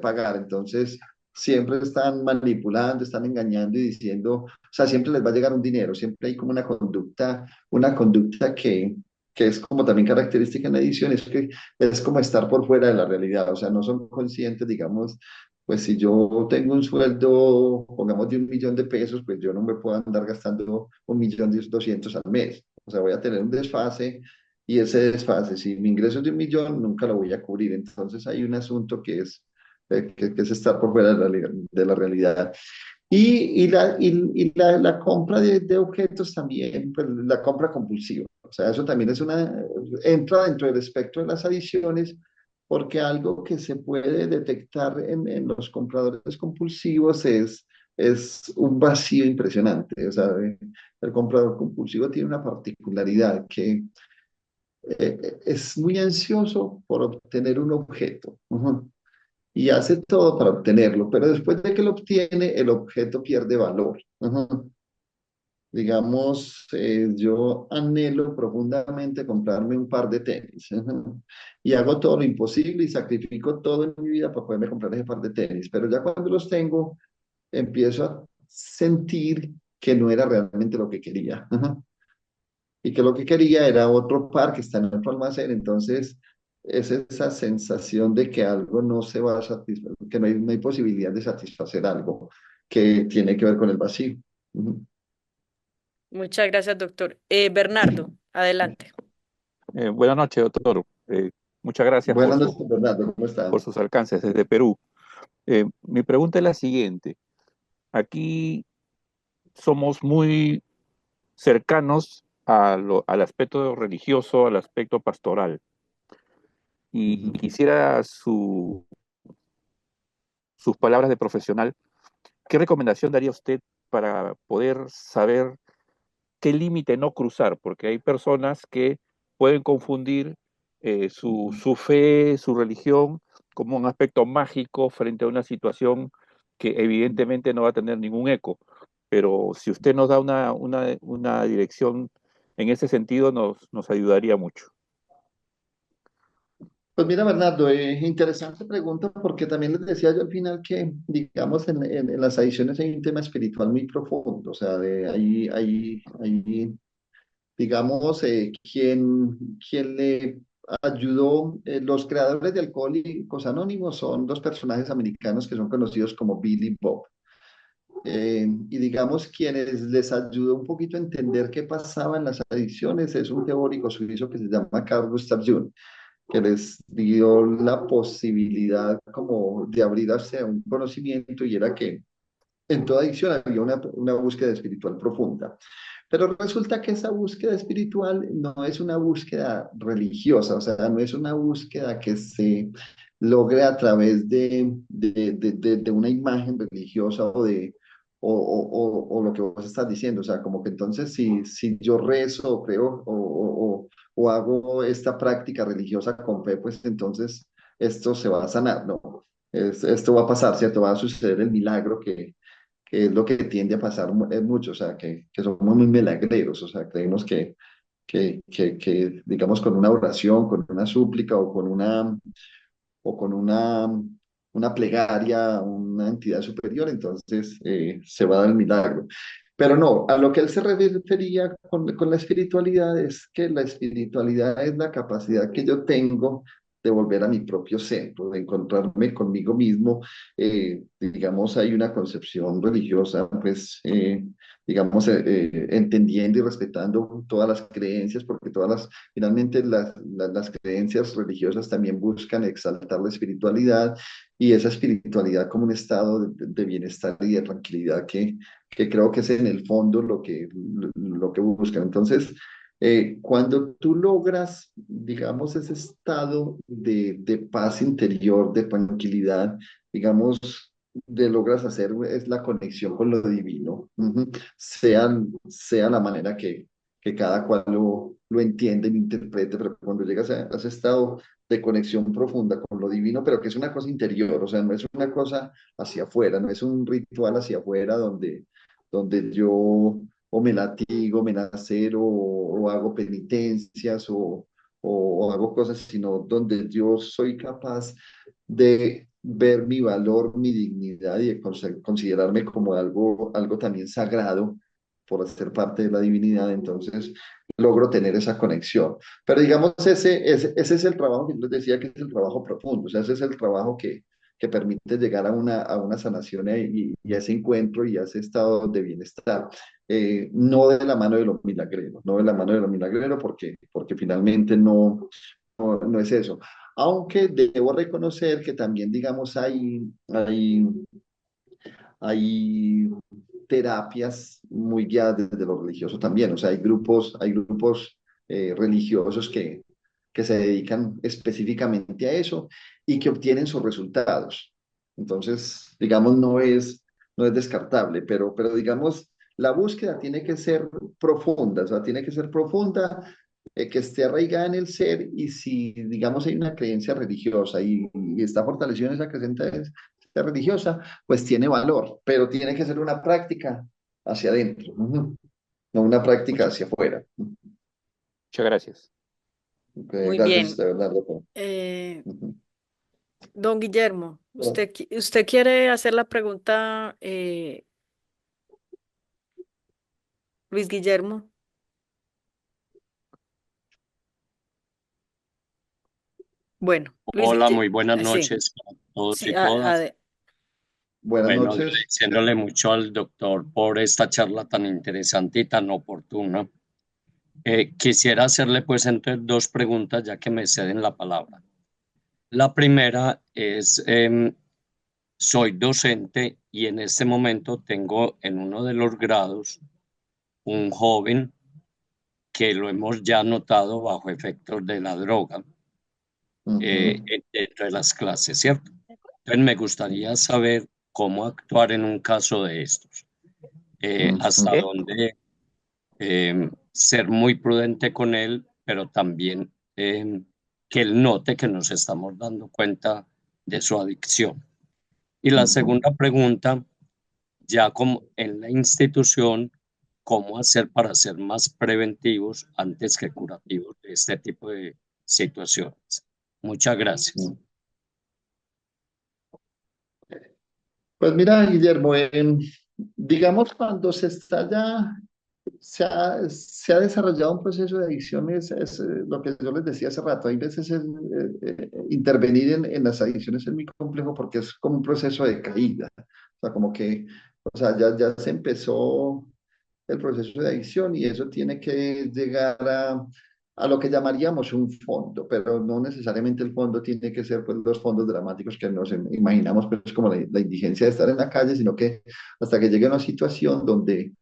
pagar. Entonces, siempre están manipulando, están engañando y diciendo, o sea, siempre les va a llegar un dinero, siempre hay como una conducta que es como también característica en la edición, es que es como estar por fuera de la realidad, o sea, no son conscientes, digamos, pues si yo tengo un sueldo, pongamos de 1 millón de pesos, pues yo no me puedo andar gastando 1.200.000 al mes. O sea, voy a tener un desfase y ese desfase, si mi ingreso es de 1.000.000, nunca lo voy a cubrir. Entonces hay un asunto que es estar por fuera de la realidad. La compra de objetos también, pues, la compra compulsiva. O sea, eso también entra dentro del espectro de las adicciones, porque algo que se puede detectar en los compradores compulsivos es un vacío impresionante. O sea, el comprador compulsivo tiene una particularidad que es muy ansioso por obtener un objeto. Ujú, y hace todo para obtenerlo, pero después de que lo obtiene, el objeto pierde valor. Ujú. Digamos, yo anhelo profundamente comprarme un par de tenis, ujú, y hago todo lo imposible y sacrifico todo en mi vida para poderme comprar ese par de tenis, pero ya cuando los tengo, empiezo a sentir que no era realmente lo que quería. Ujú, y que lo que quería era otro par que está en otro almacén. Entonces, es esa sensación de que algo no se va a satisfacer, que no hay posibilidad de satisfacer algo que tiene que ver con el vacío. Ujú. Muchas gracias, doctor. Bernardo, adelante. Buenas noches, doctor. Muchas gracias Buenas noches, Bernardo, ¿cómo por está? sus alcances desde Perú. Mi pregunta es la siguiente. Aquí somos muy cercanos al aspecto religioso, al aspecto pastoral. Y Ujú. quisiera sus palabras de profesional. ¿Qué recomendación daría usted para poder saber qué límite no cruzar? Porque hay personas que pueden confundir su fe, su religión, como un aspecto mágico frente a una situación que evidentemente no va a tener ningún eco. Pero si usted nos da una dirección en ese sentido, nos ayudaría mucho. Pues mira, Bernardo, interesante pregunta porque también les decía yo al final que, digamos, en las adicciones hay un tema espiritual muy profundo. O sea, ahí digamos, quien le ayudó, los creadores de Alcohólicos Anónimos son dos personajes americanos que son conocidos como Billy y Bob. Y digamos, quienes les ayudó un poquito a entender qué pasaba en las adicciones es un teórico suizo que se llama Carl Gustav Jung, que les dio la posibilidad como de abrirse a un conocimiento, y era que en toda adicción había una búsqueda espiritual profunda. Pero resulta que esa búsqueda espiritual no es una búsqueda religiosa. O sea, no es una búsqueda que se logre a través de una imagen religiosa o lo que vos estás diciendo. O sea, como que entonces si yo rezo o creo o hago esta práctica religiosa con fe, pues entonces esto se va a sanar. No, esto va a pasar, ¿cierto? Va a suceder el milagro que es lo que tiende a pasar mucho. O sea, que somos muy milagreros. O sea, creemos que, digamos, con una oración, con una súplica o con una plegaria a una entidad superior, entonces se va a dar el milagro. Pero no, a lo que él se refería con la espiritualidad es que la espiritualidad es la capacidad que yo tengo de volver a mi propio centro, de encontrarme conmigo mismo. Digamos, hay una concepción religiosa, pues, digamos, entendiendo y respetando todas las creencias, porque finalmente las creencias religiosas también buscan exaltar la espiritualidad, y esa espiritualidad como un estado de bienestar y de tranquilidad que creo que es en el fondo lo que buscan. Entonces, cuando tú logras, digamos, ese estado de paz interior, de tranquilidad, digamos, logras hacer es la conexión con lo divino. Ujú. Sea la manera que cada cual lo entiende y lo interprete, pero cuando llegas a ese estado de conexión profunda con lo divino, pero que es una cosa interior. O sea, no es una cosa hacia afuera, no es un ritual hacia afuera donde yo o me latigo, me lacero o hago penitencias o hago cosas, sino donde yo soy capaz de ver mi valor, mi dignidad y de considerarme como algo también sagrado por ser parte de la divinidad. Entonces logro tener esa conexión. Pero digamos, ese es el trabajo que yo les decía, que es el trabajo profundo. O sea, ese es el trabajo que permite llegar a una sanación y a ese encuentro y a ese estado de bienestar. No de la mano de los milagreros, no de la mano de los milagreros, porque finalmente no es eso. Aunque debo reconocer que también, digamos, hay terapias muy guiadas desde lo religioso también. O sea, hay grupos religiosos que se dedican específicamente a eso y que obtienen sus resultados. Entonces, digamos, no es descartable, pero digamos, la búsqueda tiene que ser profunda, o sea, tiene que ser profunda, que esté arraigada en el ser y si, digamos, hay una creencia religiosa y está fortalecida en esa creencia religiosa, pues tiene valor, pero tiene que ser una práctica hacia adentro, no una práctica Muchas, hacia afuera. muchas gracias. Muy Gracias, bien. de verdad, loco. Eh, don Guillermo, ¿usted quiere hacer la pregunta, Luis Guillermo? Bueno, Luis Hola, Guillermo, muy buenas sí, noches a todos sí, y todas. Buenas Bueno, noches. agradeciéndole mucho al doctor por esta charla tan interesante y tan oportuna. Quisiera hacerle pues entonces dos preguntas ya que me ceden la palabra. La primera es, soy docente y en este momento tengo en uno de los grados un joven que lo hemos ya notado bajo efectos de la droga Ujú, dentro de las clases, ¿cierto? Entonces me gustaría saber cómo actuar en un caso de estos, hasta ujú. dónde ser muy prudente con él, pero también que él note que nos estamos dando cuenta de su adicción. Y la Ujú. segunda pregunta, ya como en la institución, ¿cómo hacer para ser más preventivos antes que curativos de este tipo de situaciones? Muchas gracias. Pues mira, Guillermo, digamos cuando se está ya, se ha desarrollado un proceso de adicciones, es lo que yo les decía hace rato, hay veces intervenir en las adicciones es muy complejo porque es como un proceso de caída, o sea, como que, o sea, ya se empezó el proceso de adicción y eso tiene que llegar a lo que llamaríamos un fondo, pero no necesariamente el fondo tiene que ser pues, los fondos dramáticos que nos imaginamos, pues como la indigencia de estar en la calle, sino que hasta que llegue a una situación donde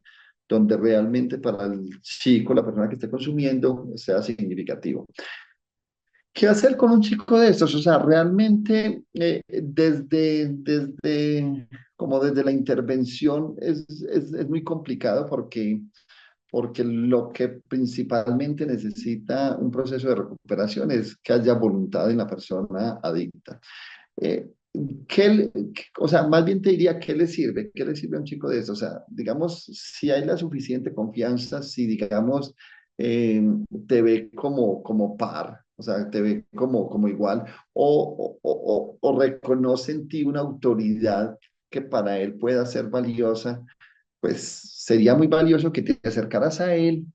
realmente para el chico, la persona que esté consumiendo, sea significativo. ¿Qué hacer con un chico de estos? O sea, realmente como desde la intervención es muy complicado porque lo que principalmente necesita un proceso de recuperación es que haya voluntad en la persona adicta. Eh, o sea, más bien te diría, ¿qué le sirve? ¿Qué le sirve a un chico de eso? O sea, digamos, si hay la suficiente confianza, si digamos, eh, te ve como par, o sea, te ve como igual, o reconoce en ti una autoridad que para él pueda ser valiosa, pues sería muy valioso que te acercaras a él,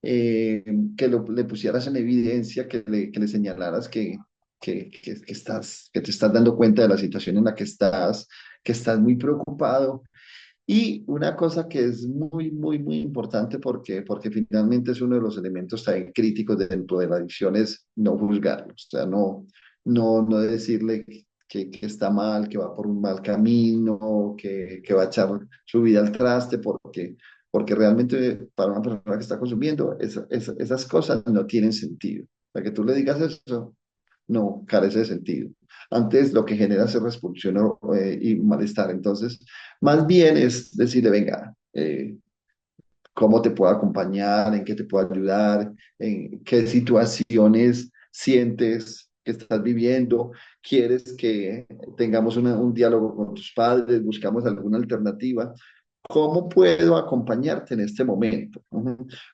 que le pusieras en evidencia, que le señalaras que te estás dando cuenta de la situación en la que estás muy preocupado. Y una cosa que es muy importante porque finalmente es uno de los elementos también críticos dentro de la adicción es no juzgarlo, o sea, no decirle que está mal, que va por un mal camino, que va a echar su vida al traste, porque realmente para una persona que está consumiendo, esas cosas no tienen sentido. O sea, que tú le digas eso, no, carece de sentido. Antes lo que genera es repulsión y malestar. Entonces, más bien es decirle, venga, ¿cómo te puedo acompañar? ¿En qué te puedo ayudar? ¿En qué situaciones sientes que estás viviendo? ¿Quieres que tengamos un diálogo con tus padres? ¿Buscamos alguna alternativa? ¿Cómo puedo acompañarte en este momento?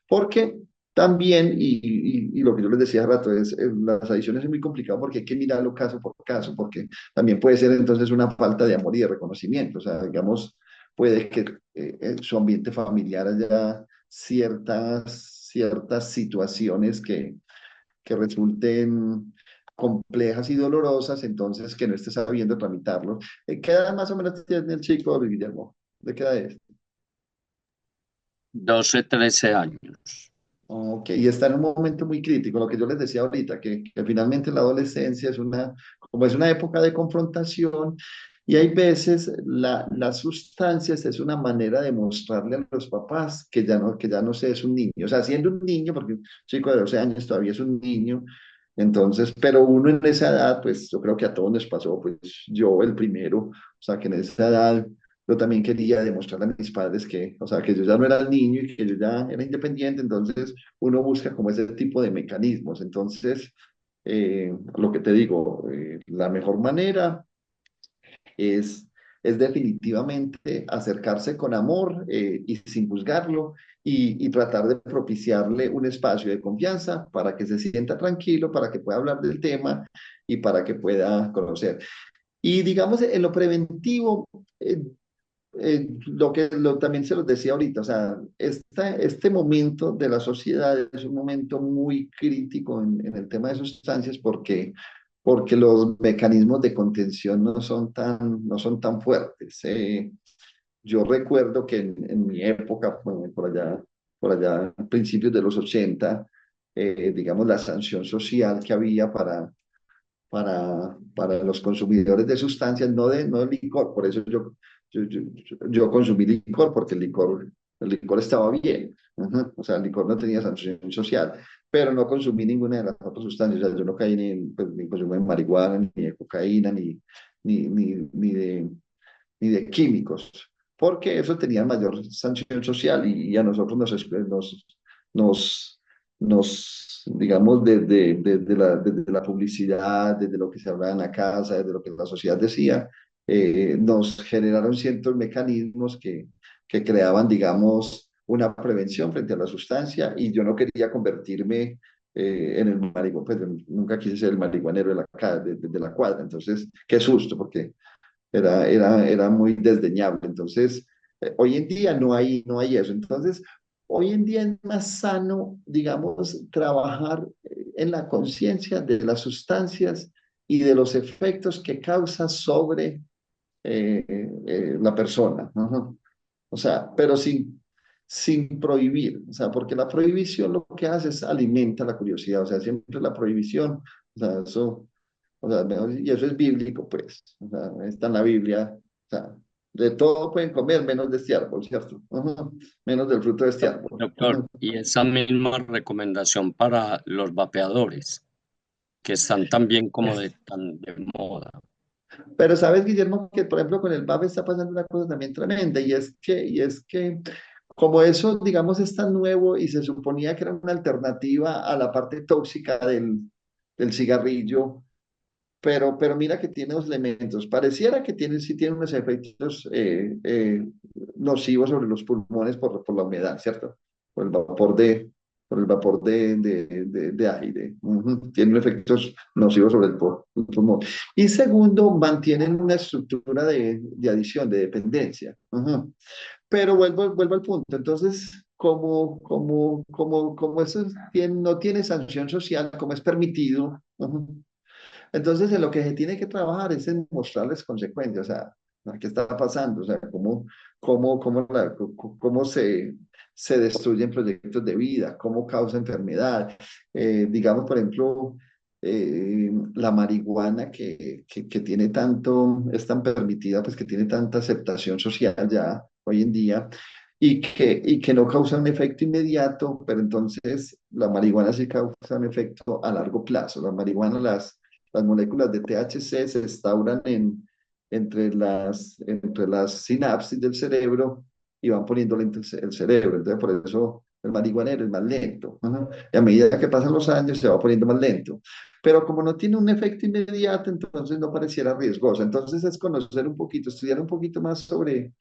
Porque también, y lo que yo les decía hace rato, las adicciones es muy complicado porque hay que mirarlo caso por caso, porque también puede ser entonces una falta de amor y de reconocimiento. O sea, digamos, puede que en su ambiente familiar haya ciertas situaciones que resulten complejas y dolorosas, entonces que no esté sabiendo tramitarlo. ¿Qué edad más o menos tiene el chico, Guillermo? ¿De qué edad es? 12, 13 años. Ok, y está en un momento muy crítico, lo que yo les decía ahorita, que finalmente la adolescencia es como es una época de confrontación, y hay veces las sustancias es una manera de mostrarle a los papás que ya no se es un niño. O sea, siendo un niño, porque un chico de 12 años todavía es un niño, entonces, pero uno en esa edad, pues yo creo que a todos nos pasó, pues yo el primero, o sea, que en esa edad yo también quería demostrarle a mis padres que, o sea, que yo ya no era el niño y que yo ya era independiente, entonces uno busca como ese tipo de mecanismos. Entonces, lo que te digo, la mejor manera es, es definitivamente acercarse con amor y sin juzgarlo y tratar de propiciarle un espacio de confianza para que se sienta tranquilo, para que pueda hablar del tema y para que pueda conocer. Y digamos, en lo preventivo, también se los decía ahorita, o sea, este momento de la sociedad es un momento muy crítico en el tema de sustancias porque los mecanismos de contención no son tan fuertes. Yo recuerdo que en mi época, bueno, por allá a principios de los 80, digamos, la sanción social que había para los consumidores de sustancias, no de licor. Por eso yo consumí licor, porque el licor estaba bien. Ajá. O sea, el licor no tenía sanción social, pero no consumí ninguna de las otras sustancias. O sea, yo no caí ni consumí marihuana, ni de cocaína, ni, ni, ni de, ni de químicos, porque eso tenía mayor sanción social y a nosotros nos, digamos, desde la publicidad, desde lo que se hablaba en la casa, desde lo que la sociedad decía, nos generaron ciertos mecanismos que creaban, digamos, una prevención frente a la sustancia y yo no quería convertirme en el marihuana, pues nunca quise ser el marihuanero de la cuadra, entonces, qué susto, porque era muy desdeñable. Entonces, hoy en día no hay eso. Entonces, hoy en día es más sano, digamos, trabajar en la conciencia de las sustancias y de los efectos que causa sobre la persona. Ajá. O sea, pero sin prohibir, o sea, porque la prohibición lo que hace es alimenta la curiosidad, o sea, siempre la prohibición, o sea, eso, o sea, y eso es bíblico, pues, o sea, está en la Biblia, o sea, de todo pueden comer menos de este árbol, ¿cierto? Ajá. Menos del fruto de este árbol. Doctor, Ajá. y esa misma recomendación para los vapeadores, que están también como tan de moda. Pero sabes, Guillermo, que por ejemplo con el VAP está pasando una cosa también tremenda, y es que como eso, digamos, es tan nuevo y se suponía que era una alternativa a la parte tóxica del cigarrillo, pero mira que tiene dos elementos. Pareciera que sí tiene unos efectos nocivos sobre los pulmones por la humedad, ¿cierto? Por el vapor por el vapor de aire. Ujú. Tienen efectos nocivos sobre el pulmón. Y segundo, mantienen una estructura de adición, de dependencia. Ujú. Pero vuelvo al punto. Entonces, como eso no tiene sanción social, como es permitido, ujú, entonces, en lo que se tiene que trabajar es en mostrarles consecuencias, o sea, ¿qué está pasando? O sea, cómo se destruyen proyectos de vida, cómo causa enfermedad. Digamos, por ejemplo, la marihuana que tiene es tan permitida, pues que tiene tanta aceptación social ya hoy en día. Y que no causa un efecto inmediato, pero entonces la marihuana sí causa un efecto a largo plazo. La marihuana, las moléculas de THC se instauran entre las sinapsis del cerebro y van poniendo lento el cerebro. Entonces, por eso el marihuanero es más lento. Ajá. Y a medida que pasan los años, se va poniendo más lento. Pero como no tiene un efecto inmediato, entonces no pareciera riesgoso. Entonces es conocer un poquito, estudiar un poquito más sobre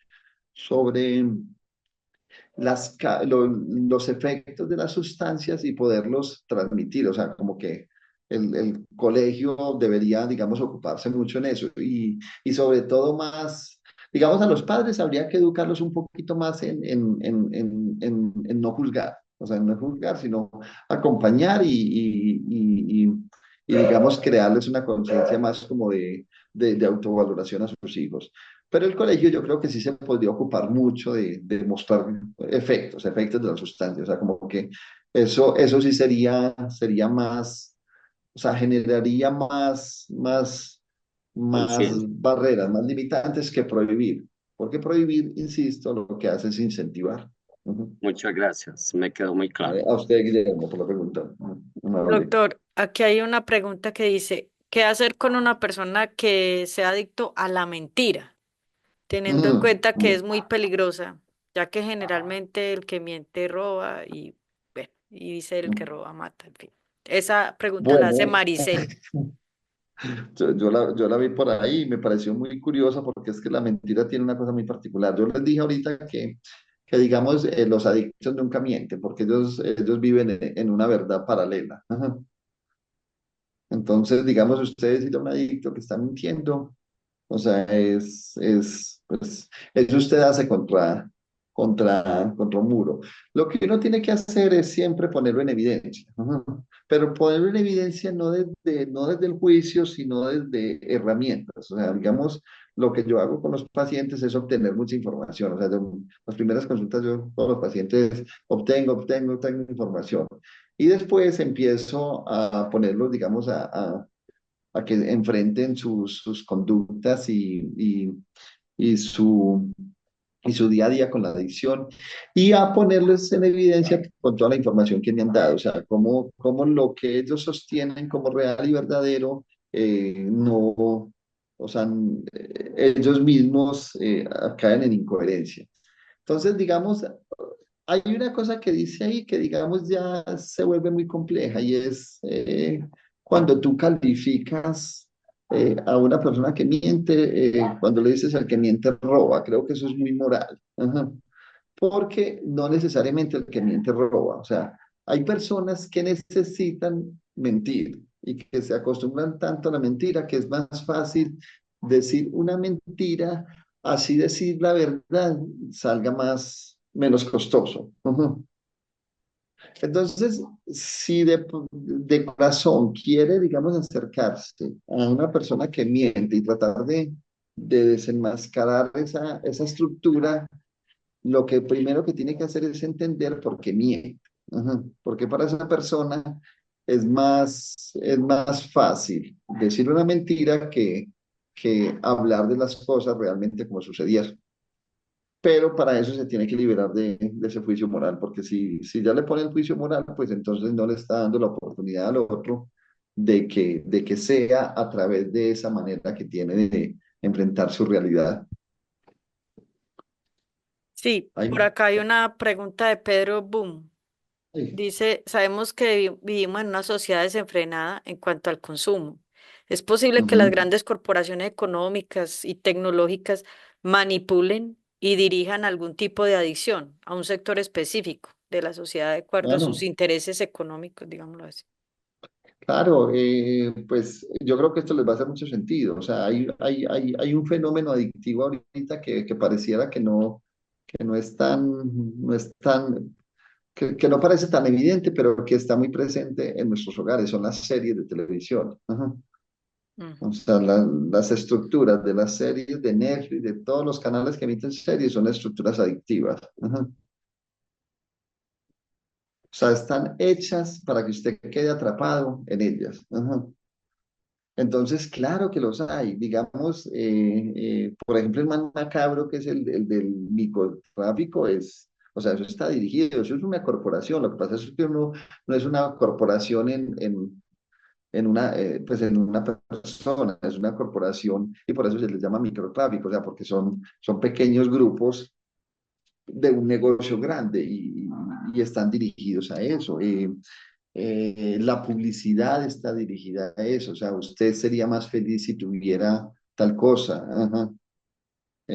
los efectos de las sustancias y poderlos transmitir. O sea, como que el colegio debería, digamos, ocuparse mucho en eso y sobre todo más, digamos, a los padres habría que educarlos un poquito más en no juzgar. O sea, en no juzgar, sino acompañar y digamos, crearles una conciencia más como de autovaloración a sus hijos. Pero el colegio yo creo que sí se podría ocupar mucho de mostrar efectos de la sustancia, o sea, como que eso sí sería más, o sea, generaría más Conciencia. barreras, más limitantes que prohibir, porque prohibir, insisto, lo que hace es incentivar. Ujú. Muchas gracias, me quedó muy claro. Vale, a usted, Guillermo, por la pregunta. Amable. Doctor, aquí hay una pregunta que dice, ¿qué hacer con una persona que sea adicto a la mentira, teniendo en Mm, cuenta que mm. es muy peligrosa, ya que generalmente el que miente roba y, bueno, y dice el que roba mata, en fin? Esa pregunta la hace Bueno, Maricel. yo la vi por ahí y me pareció muy curiosa porque es que la mentira tiene una cosa muy particular. Yo les dije ahorita que digamos, los adictos nunca mienten porque ellos viven en una verdad paralela. Ajá. Entonces, digamos, ustedes decirle a un adicto que está mintiendo, o sea, pues, eso usted hace contra un muro. Lo que uno tiene que hacer es siempre ponerlo en evidencia. Ajá. Pero ponerlo en evidencia no desde el juicio, sino desde herramientas. O sea, digamos, lo que yo hago con los pacientes es obtener mucha información. O sea, las primeras consultas yo con los pacientes obtengo información. Y después empiezo a ponerlos, digamos, a que enfrenten sus conductas y su, y su día a día con la adicción y a ponerles en evidencia con toda la información que me han dado, o sea, cómo lo que ellos sostienen como real y verdadero, no, o sea, ellos mismos caen en incoherencia. Entonces, digamos, hay una cosa que dice ahí que, digamos, ya se vuelve muy compleja y es cuando tú calificas a una persona que miente, cuando le dices al que miente roba, creo que eso es muy moral. Ajá. Porque no necesariamente el que miente roba. O sea, hay personas que necesitan mentir y que se acostumbran tanto a la mentira que es más fácil decir una mentira, así decir la verdad salga menos costoso. Ujú. Entonces, si de corazón quiere, digamos, acercarse a una persona que miente y tratar de desenmascarar esa estructura, lo que primero que tiene que hacer es entender por qué miente. Ajá. Porque para esa persona es más fácil decir una mentira que hablar de las cosas realmente como sucedieron. Pero para eso se tiene que liberar de ese juicio moral, porque si ya le pone el juicio moral, pues entonces no le está dando la oportunidad al otro de que sea a través de esa manera que tiene de enfrentar su realidad. Sí, Hay, por acá hay una pregunta de Pedro Boom. sí. Dice, sabemos que vivimos en una sociedad desenfrenada en cuanto al consumo. ¿Es posible que las Ujú. grandes corporaciones económicas y tecnológicas manipulen y dirijan algún tipo de adicción a un sector específico de la sociedad de acuerdo a sus Claro. intereses económicos, digámoslo así? Claro, pues yo creo que esto les va a hacer mucho sentido. O sea, hay un fenómeno adictivo ahorita que pareciera que no es que no parece tan evidente, pero que está muy presente en nuestros hogares. Son las series de televisión. Ajá. O Ujú. sea, las estructuras de las series de Netflix, de todos los canales que emiten series, son estructuras adictivas. Ajá. O sea, están hechas para que usted quede atrapado en ellas. Ajá. Entonces, claro que los hay. Digamos, por ejemplo, el man macabro, que es el del microtráfico, o sea, eso está dirigido, eso es una corporación. Lo que pasa es que uno no es una corporación pues en una persona, es una corporación y por eso se les llama microtráfico, o sea, porque son pequeños grupos de un negocio grande y están dirigidos a eso. La publicidad está dirigida a eso, o sea, usted sería más feliz si tuviera tal cosa, ajá.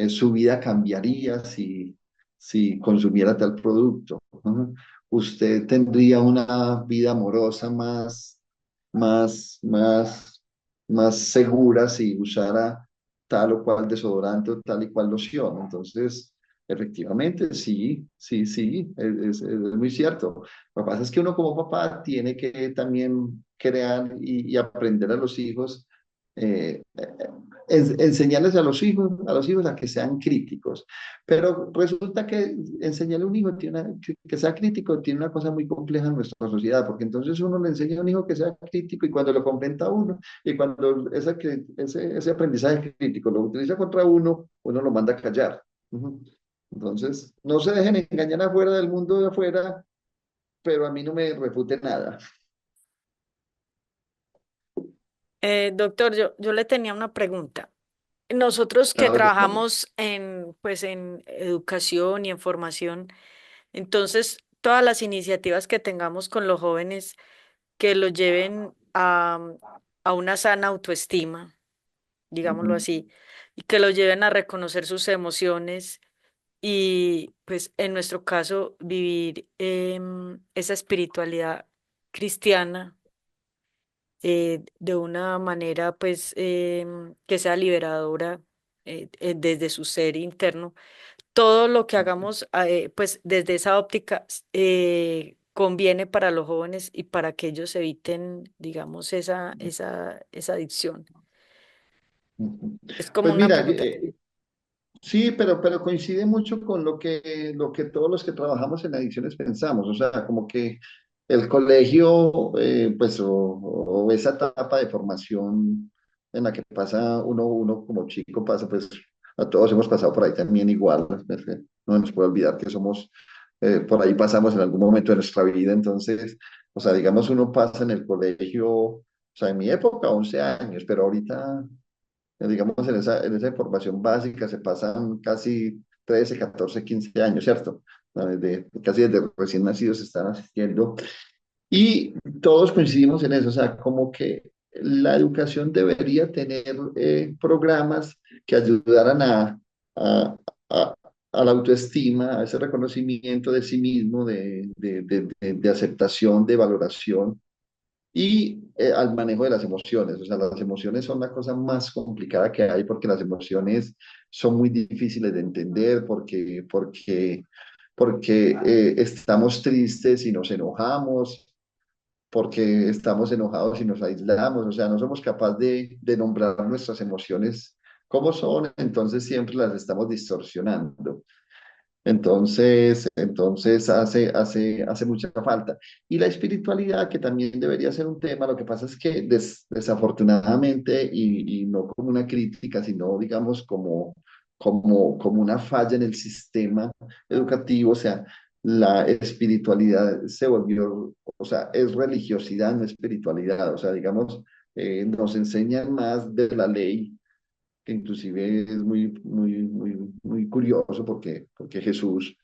Su vida cambiaría si consumiera tal producto, ajá. Usted tendría una vida amorosa más, más, más segura si usara tal o cual desodorante o tal y cual loción. Entonces, efectivamente, sí, sí, sí, es muy cierto. Lo que pasa es que uno como papá tiene que también crear y aprender a los hijos, enseñarles a los hijos a que sean críticos. Pero resulta que enseñarle a un hijo que sea crítico tiene una cosa muy compleja en nuestra sociedad, porque entonces uno le enseña a un hijo que sea crítico y cuando lo comprenda uno, y cuando ese aprendizaje crítico lo utiliza contra uno, uno lo manda a callar. Ujú. Entonces, no se dejen engañar afuera del mundo de afuera, pero a mí no me refute nada. Doctor, yo le tenía una pregunta. Nosotros que A ver, bueno. trabajamos pues, en educación y en formación, entonces todas las iniciativas que tengamos con los jóvenes que los lleven a una sana autoestima, digámoslo Ujú. así, y que los lleven a reconocer sus emociones y pues en nuestro caso vivir esa espiritualidad cristiana de una manera pues que sea liberadora desde su ser interno. Todo lo que hagamos pues desde esa óptica conviene para los jóvenes y para que ellos eviten, digamos, esa adicción. Ujú. Es como Pues una mira, pregunta. sí, pero coincide mucho con lo que todos los que trabajamos en adicciones pensamos, o sea, como que el colegio, pues, o esa etapa de formación en la que pasa uno como chico, pasa, pues, a todos hemos pasado por ahí también igual, pues, no nos puede olvidar que somos, por ahí pasamos en algún momento de nuestra vida, entonces, o sea, digamos, uno pasa en el colegio, o sea, en mi época 11 años, pero ahorita digamos, en esa formación básica se pasan casi 13 14 15 años, ¿cierto? Casi desde recién nacidos están asistiendo. Y todos coincidimos en eso, o sea, como que la educación debería tener programas que ayudaran a, a- a la autoestima, a ese reconocimiento de sí mismo, de aceptación, de valoración y al manejo de las emociones. O sea, las emociones son la cosa más complicada que hay porque las emociones son muy difíciles de entender porque estamos tristes y nos enojamos, porque estamos enojados y nos aislamos. O sea, no somos capaces de nombrar nuestras emociones como son, entonces siempre las estamos distorsionando. Entonces hace mucha falta. Y la espiritualidad, que también debería ser un tema, lo que pasa es que desafortunadamente, y no como una crítica, sino digamos como una falla en el sistema educativo, o sea, la espiritualidad se volvió, o sea, es religiosidad, no espiritualidad, o sea, digamos, nos enseñan más de la ley que inclusive es muy curioso porque Jesús,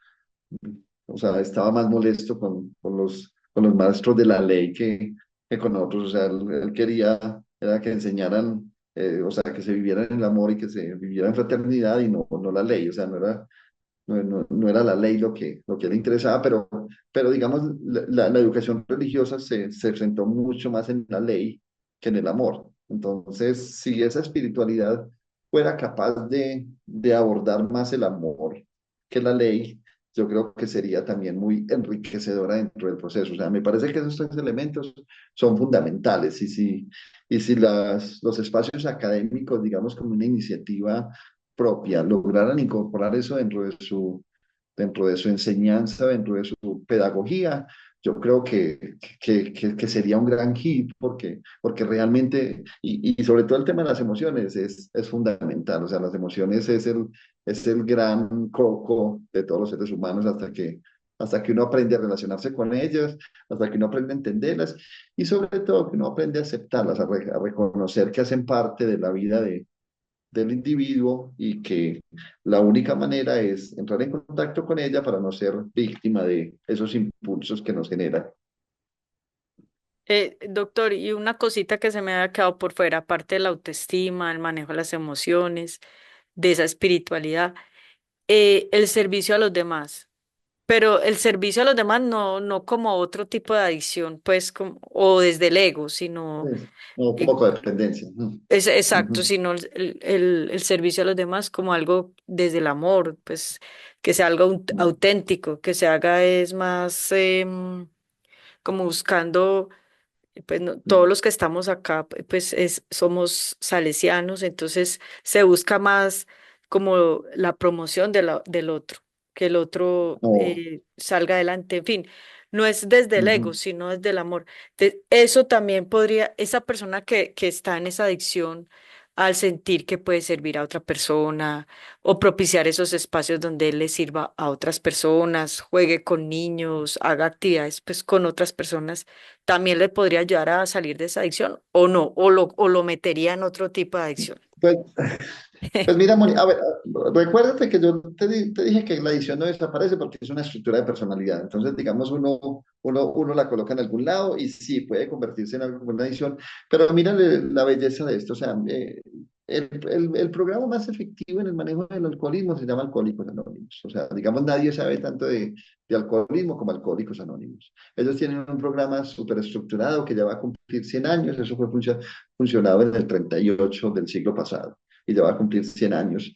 o sea, estaba más molesto con los maestros de la ley que con otros, o sea, él quería era que enseñaran, o sea, que se viviera en el amor y que se viviera en fraternidad y no la ley, o sea, no era la ley lo que le interesaba, pero digamos, la educación religiosa se centró mucho más en la ley que en el amor. Entonces, si esa espiritualidad fuera capaz de abordar más el amor que la ley, yo creo que sería también muy enriquecedora dentro del proceso. O sea, me parece que esos tres elementos son fundamentales. Y si los espacios académicos, digamos, como una iniciativa propia, lograran incorporar eso dentro de su enseñanza, dentro de su pedagogía, yo creo que sería un gran hit porque realmente, y sobre todo el tema de las emociones es fundamental, o sea, las emociones es el gran coco de todos los seres humanos hasta que uno aprende a relacionarse con ellas, hasta que uno aprende a entenderlas y sobre todo que uno aprende a aceptarlas, a reconocer que hacen parte de la vida del individuo y que la única manera es entrar en contacto con ella para no ser víctima de esos impulsos que nos genera. Doctor, y una cosita que se me había quedado por fuera, aparte de la autoestima, el manejo de las emociones, de esa espiritualidad, el servicio a los demás. Pero el servicio a los demás no como otro tipo de adicción, pues, o desde el ego, sino, No, eh, como codependencia. es exacto, Ujú. sino el servicio a los demás como algo desde el amor, pues, que sea algo auténtico, que se haga es más como buscando. Pues todos los que estamos acá, pues somos salesianos, entonces se busca más como la promoción del otro, que el otro Oh, salga adelante, en fin, no es desde el ego, ujú. sino desde el amor. Eso también podría, esa persona que está en esa adicción, al sentir que puede servir a otra persona o propiciar esos espacios donde él le sirva a otras personas, juegue con niños, haga actividades pues con otras personas, también le podría ayudar a salir de esa adicción o no, o lo metería en otro tipo de adicción. Pues, pues mira, Moni, a ver, recuérdate que yo te dije que la edición no desaparece porque es una estructura de personalidad. Entonces, digamos, uno la coloca en algún lado y sí, puede convertirse en algo como una edición, pero mira la belleza de esto. O sea, el programa más efectivo en el manejo del alcoholismo se llama Alcohólicos Anónimos. O sea, digamos, nadie sabe tanto de alcoholismo como Alcohólicos Anónimos. Ellos tienen un programa súper estructurado que ya va a cumplir 100 años. Eso fue funcionado en el 38 del siglo pasado y ya va a cumplir 100 años,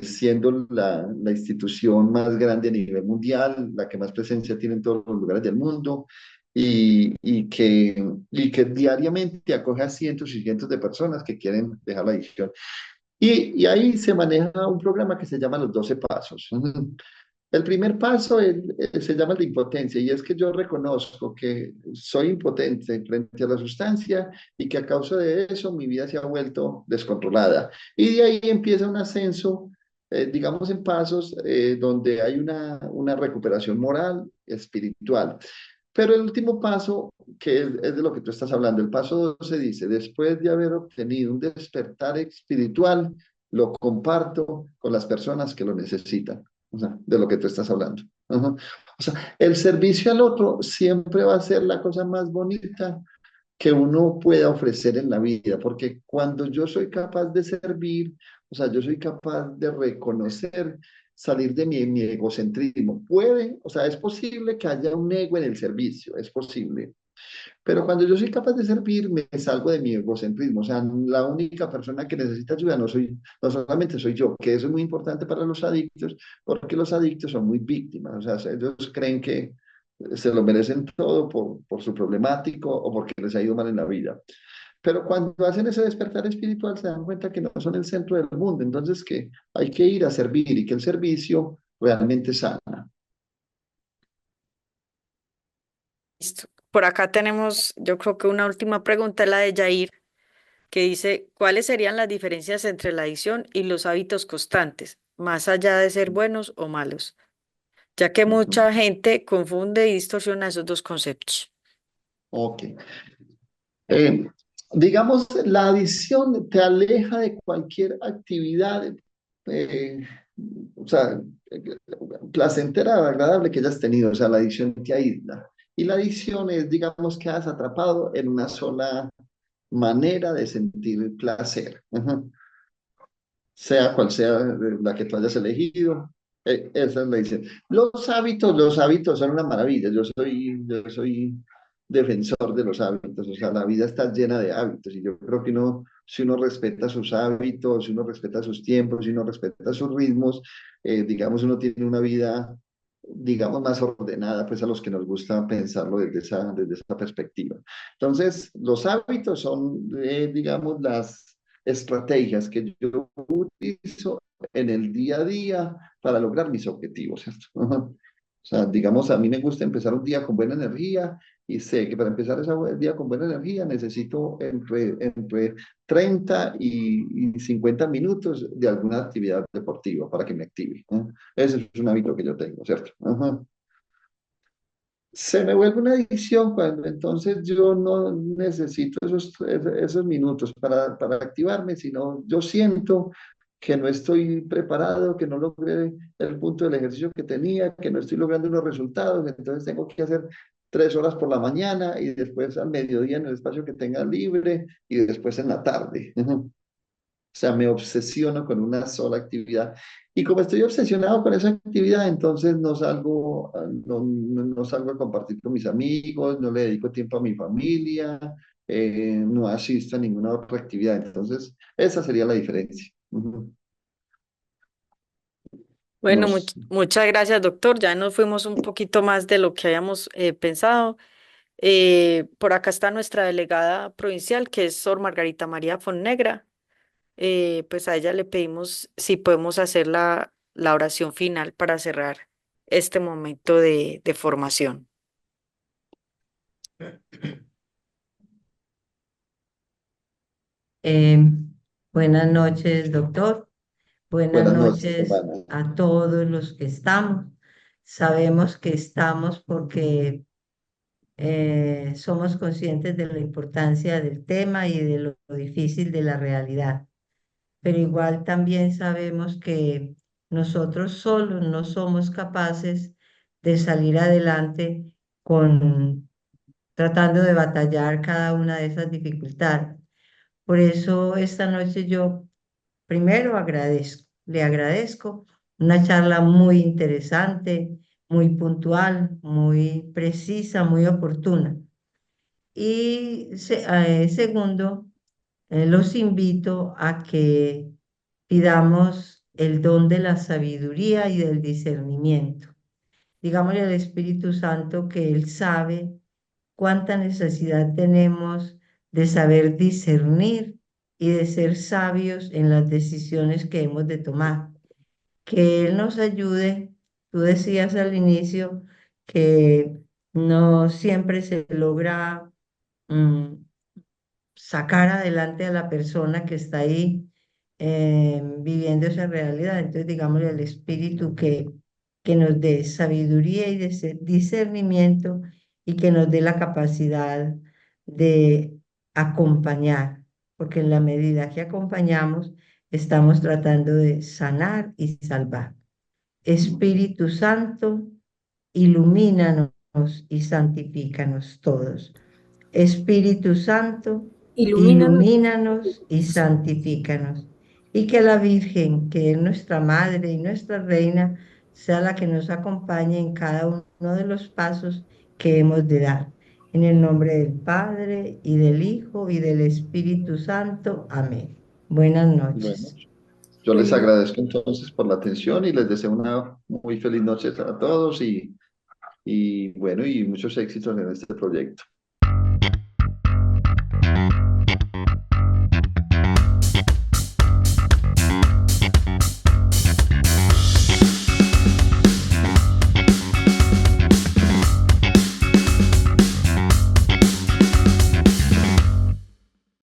siendo la institución más grande a nivel mundial, la que más presencia tiene en todos los lugares del mundo y que diariamente acoge a cientos y cientos de personas que quieren dejar la adicción. Y ahí se maneja un programa que se llama los 12 pasos. El primer paso se llama la impotencia y es que yo reconozco que soy impotente frente a la sustancia y que a causa de eso mi vida se ha vuelto descontrolada. Y de ahí empieza un ascenso, digamos en pasos, donde hay una recuperación moral, espiritual. Pero el último paso, que es de lo que tú estás hablando, el paso 12 dice, después de haber obtenido un despertar espiritual, lo comparto con las personas que lo necesitan. O sea, de lo que tú estás hablando. Ajá. O sea, el servicio al otro siempre va a ser la cosa más bonita que uno pueda ofrecer en la vida, porque cuando yo soy capaz de servir, o sea, yo soy capaz de reconocer, salir de mi egocentrismo. Puede, o sea, es posible que haya un ego en el servicio, es posible, pero cuando yo soy capaz de servir, me salgo de mi egocentrismo. O sea, la única persona que necesita ayuda no solamente soy yo, que eso es muy importante para los adictos, porque los adictos son muy víctimas. O sea, ellos creen que se lo merecen todo por su problemático o porque les ha ido mal en la vida. Pero cuando hacen ese despertar espiritual, se dan cuenta que no son el centro del mundo. Entonces, que hay que ir a servir y que el servicio realmente sana. Listo. Por acá tenemos, yo creo que una última pregunta, la de Jair, que dice, ¿cuáles serían las diferencias entre la adicción y los hábitos constantes, más allá de ser buenos o malos? Ya que Ujú. mucha gente confunde y distorsiona esos dos conceptos. Ok. Eh, digamos, la adicción te aleja de cualquier actividad, eh, o sea, placentera, agradable que hayas tenido. O sea, la adicción te aísla. Y la adicción es, digamos, que has atrapado en una sola manera de sentir placer. Ajá. Sea cual sea la que tú hayas elegido. Esa es la adicción. Los hábitos son una maravilla. Yo soy defensor de los hábitos. O sea, la vida está llena de hábitos y yo creo que si uno respeta sus hábitos, si uno respeta sus tiempos, si uno respeta sus ritmos, digamos, uno tiene una vida, digamos, más ordenada, pues a los que nos gusta pensarlo desde esa perspectiva. Entonces, los hábitos son, digamos, las estrategias que yo utilizo en el día a día para lograr mis objetivos, ¿cierto? Ajá. O sea, digamos, a mí me gusta empezar un día con buena energía y sé que para empezar el día con buena energía necesito entre 30 y 50 minutos de alguna actividad deportiva para que me active, ¿no? Ese es un hábito que yo tengo, ¿cierto? Ajá. Se me vuelve una adicción cuando entonces yo no necesito esos minutos para activarme, sino yo siento que no estoy preparado, que no logré el punto del ejercicio que tenía, que no estoy logrando unos resultados, entonces tengo que hacer 3 horas por la mañana y después al mediodía en el espacio que tenga libre y después en la tarde. O sea, me obsesiono con una sola actividad. Y como estoy obsesionado con esa actividad, entonces no salgo a compartir con mis amigos, no le dedico tiempo a mi familia, no asisto a ninguna otra actividad. Entonces, esa sería la diferencia. Ujú. Bueno, Nos, muchas gracias, doctor. Ya nos fuimos un poquito más de lo que habíamos pensado. Por acá está nuestra delegada provincial, que es Sor Margarita María Fonnegra. Pues a ella le pedimos si podemos hacer la oración final para cerrar este momento de formación. Eh, Buenas noches, doctor. Buenas Buenas noches, noches hermana. a todos los que estamos. Sabemos que estamos porque somos conscientes de la importancia del tema y de lo difícil de la realidad, pero igual también sabemos que nosotros solos no somos capaces de salir adelante con tratando de batallar cada una de esas dificultades. Por eso esta noche yo primero le agradezco una charla muy interesante, muy puntual, muy precisa, muy oportuna. Y segundo, los invito a que pidamos el don de la sabiduría y del discernimiento. Digámosle al Espíritu Santo que Él sabe cuánta necesidad tenemos de saber discernir y de ser sabios en las decisiones que hemos de tomar. Que Él nos ayude. Tú decías al inicio que no siempre se logra mm, sacar adelante a la persona que está ahí viviendo esa realidad. Entonces, digámosle al Espíritu que nos dé sabiduría y discernimiento y que nos dé la capacidad de acompañar, porque en la medida que acompañamos, estamos tratando de sanar y salvar. Espíritu Santo, ilumínanos y santifícanos todos. Espíritu Santo, Ilumínanos. ilumínanos y santifícanos. Y que la Virgen, que es nuestra Madre y nuestra Reina, sea la que nos acompañe en cada uno de los pasos que hemos de dar. En el nombre del Padre, y del Hijo, y del Espíritu Santo. Amén. Buenas Bueno, noches. yo les agradezco entonces por la atención y les deseo una muy feliz noche a todos y bueno, y muchos éxitos en este proyecto.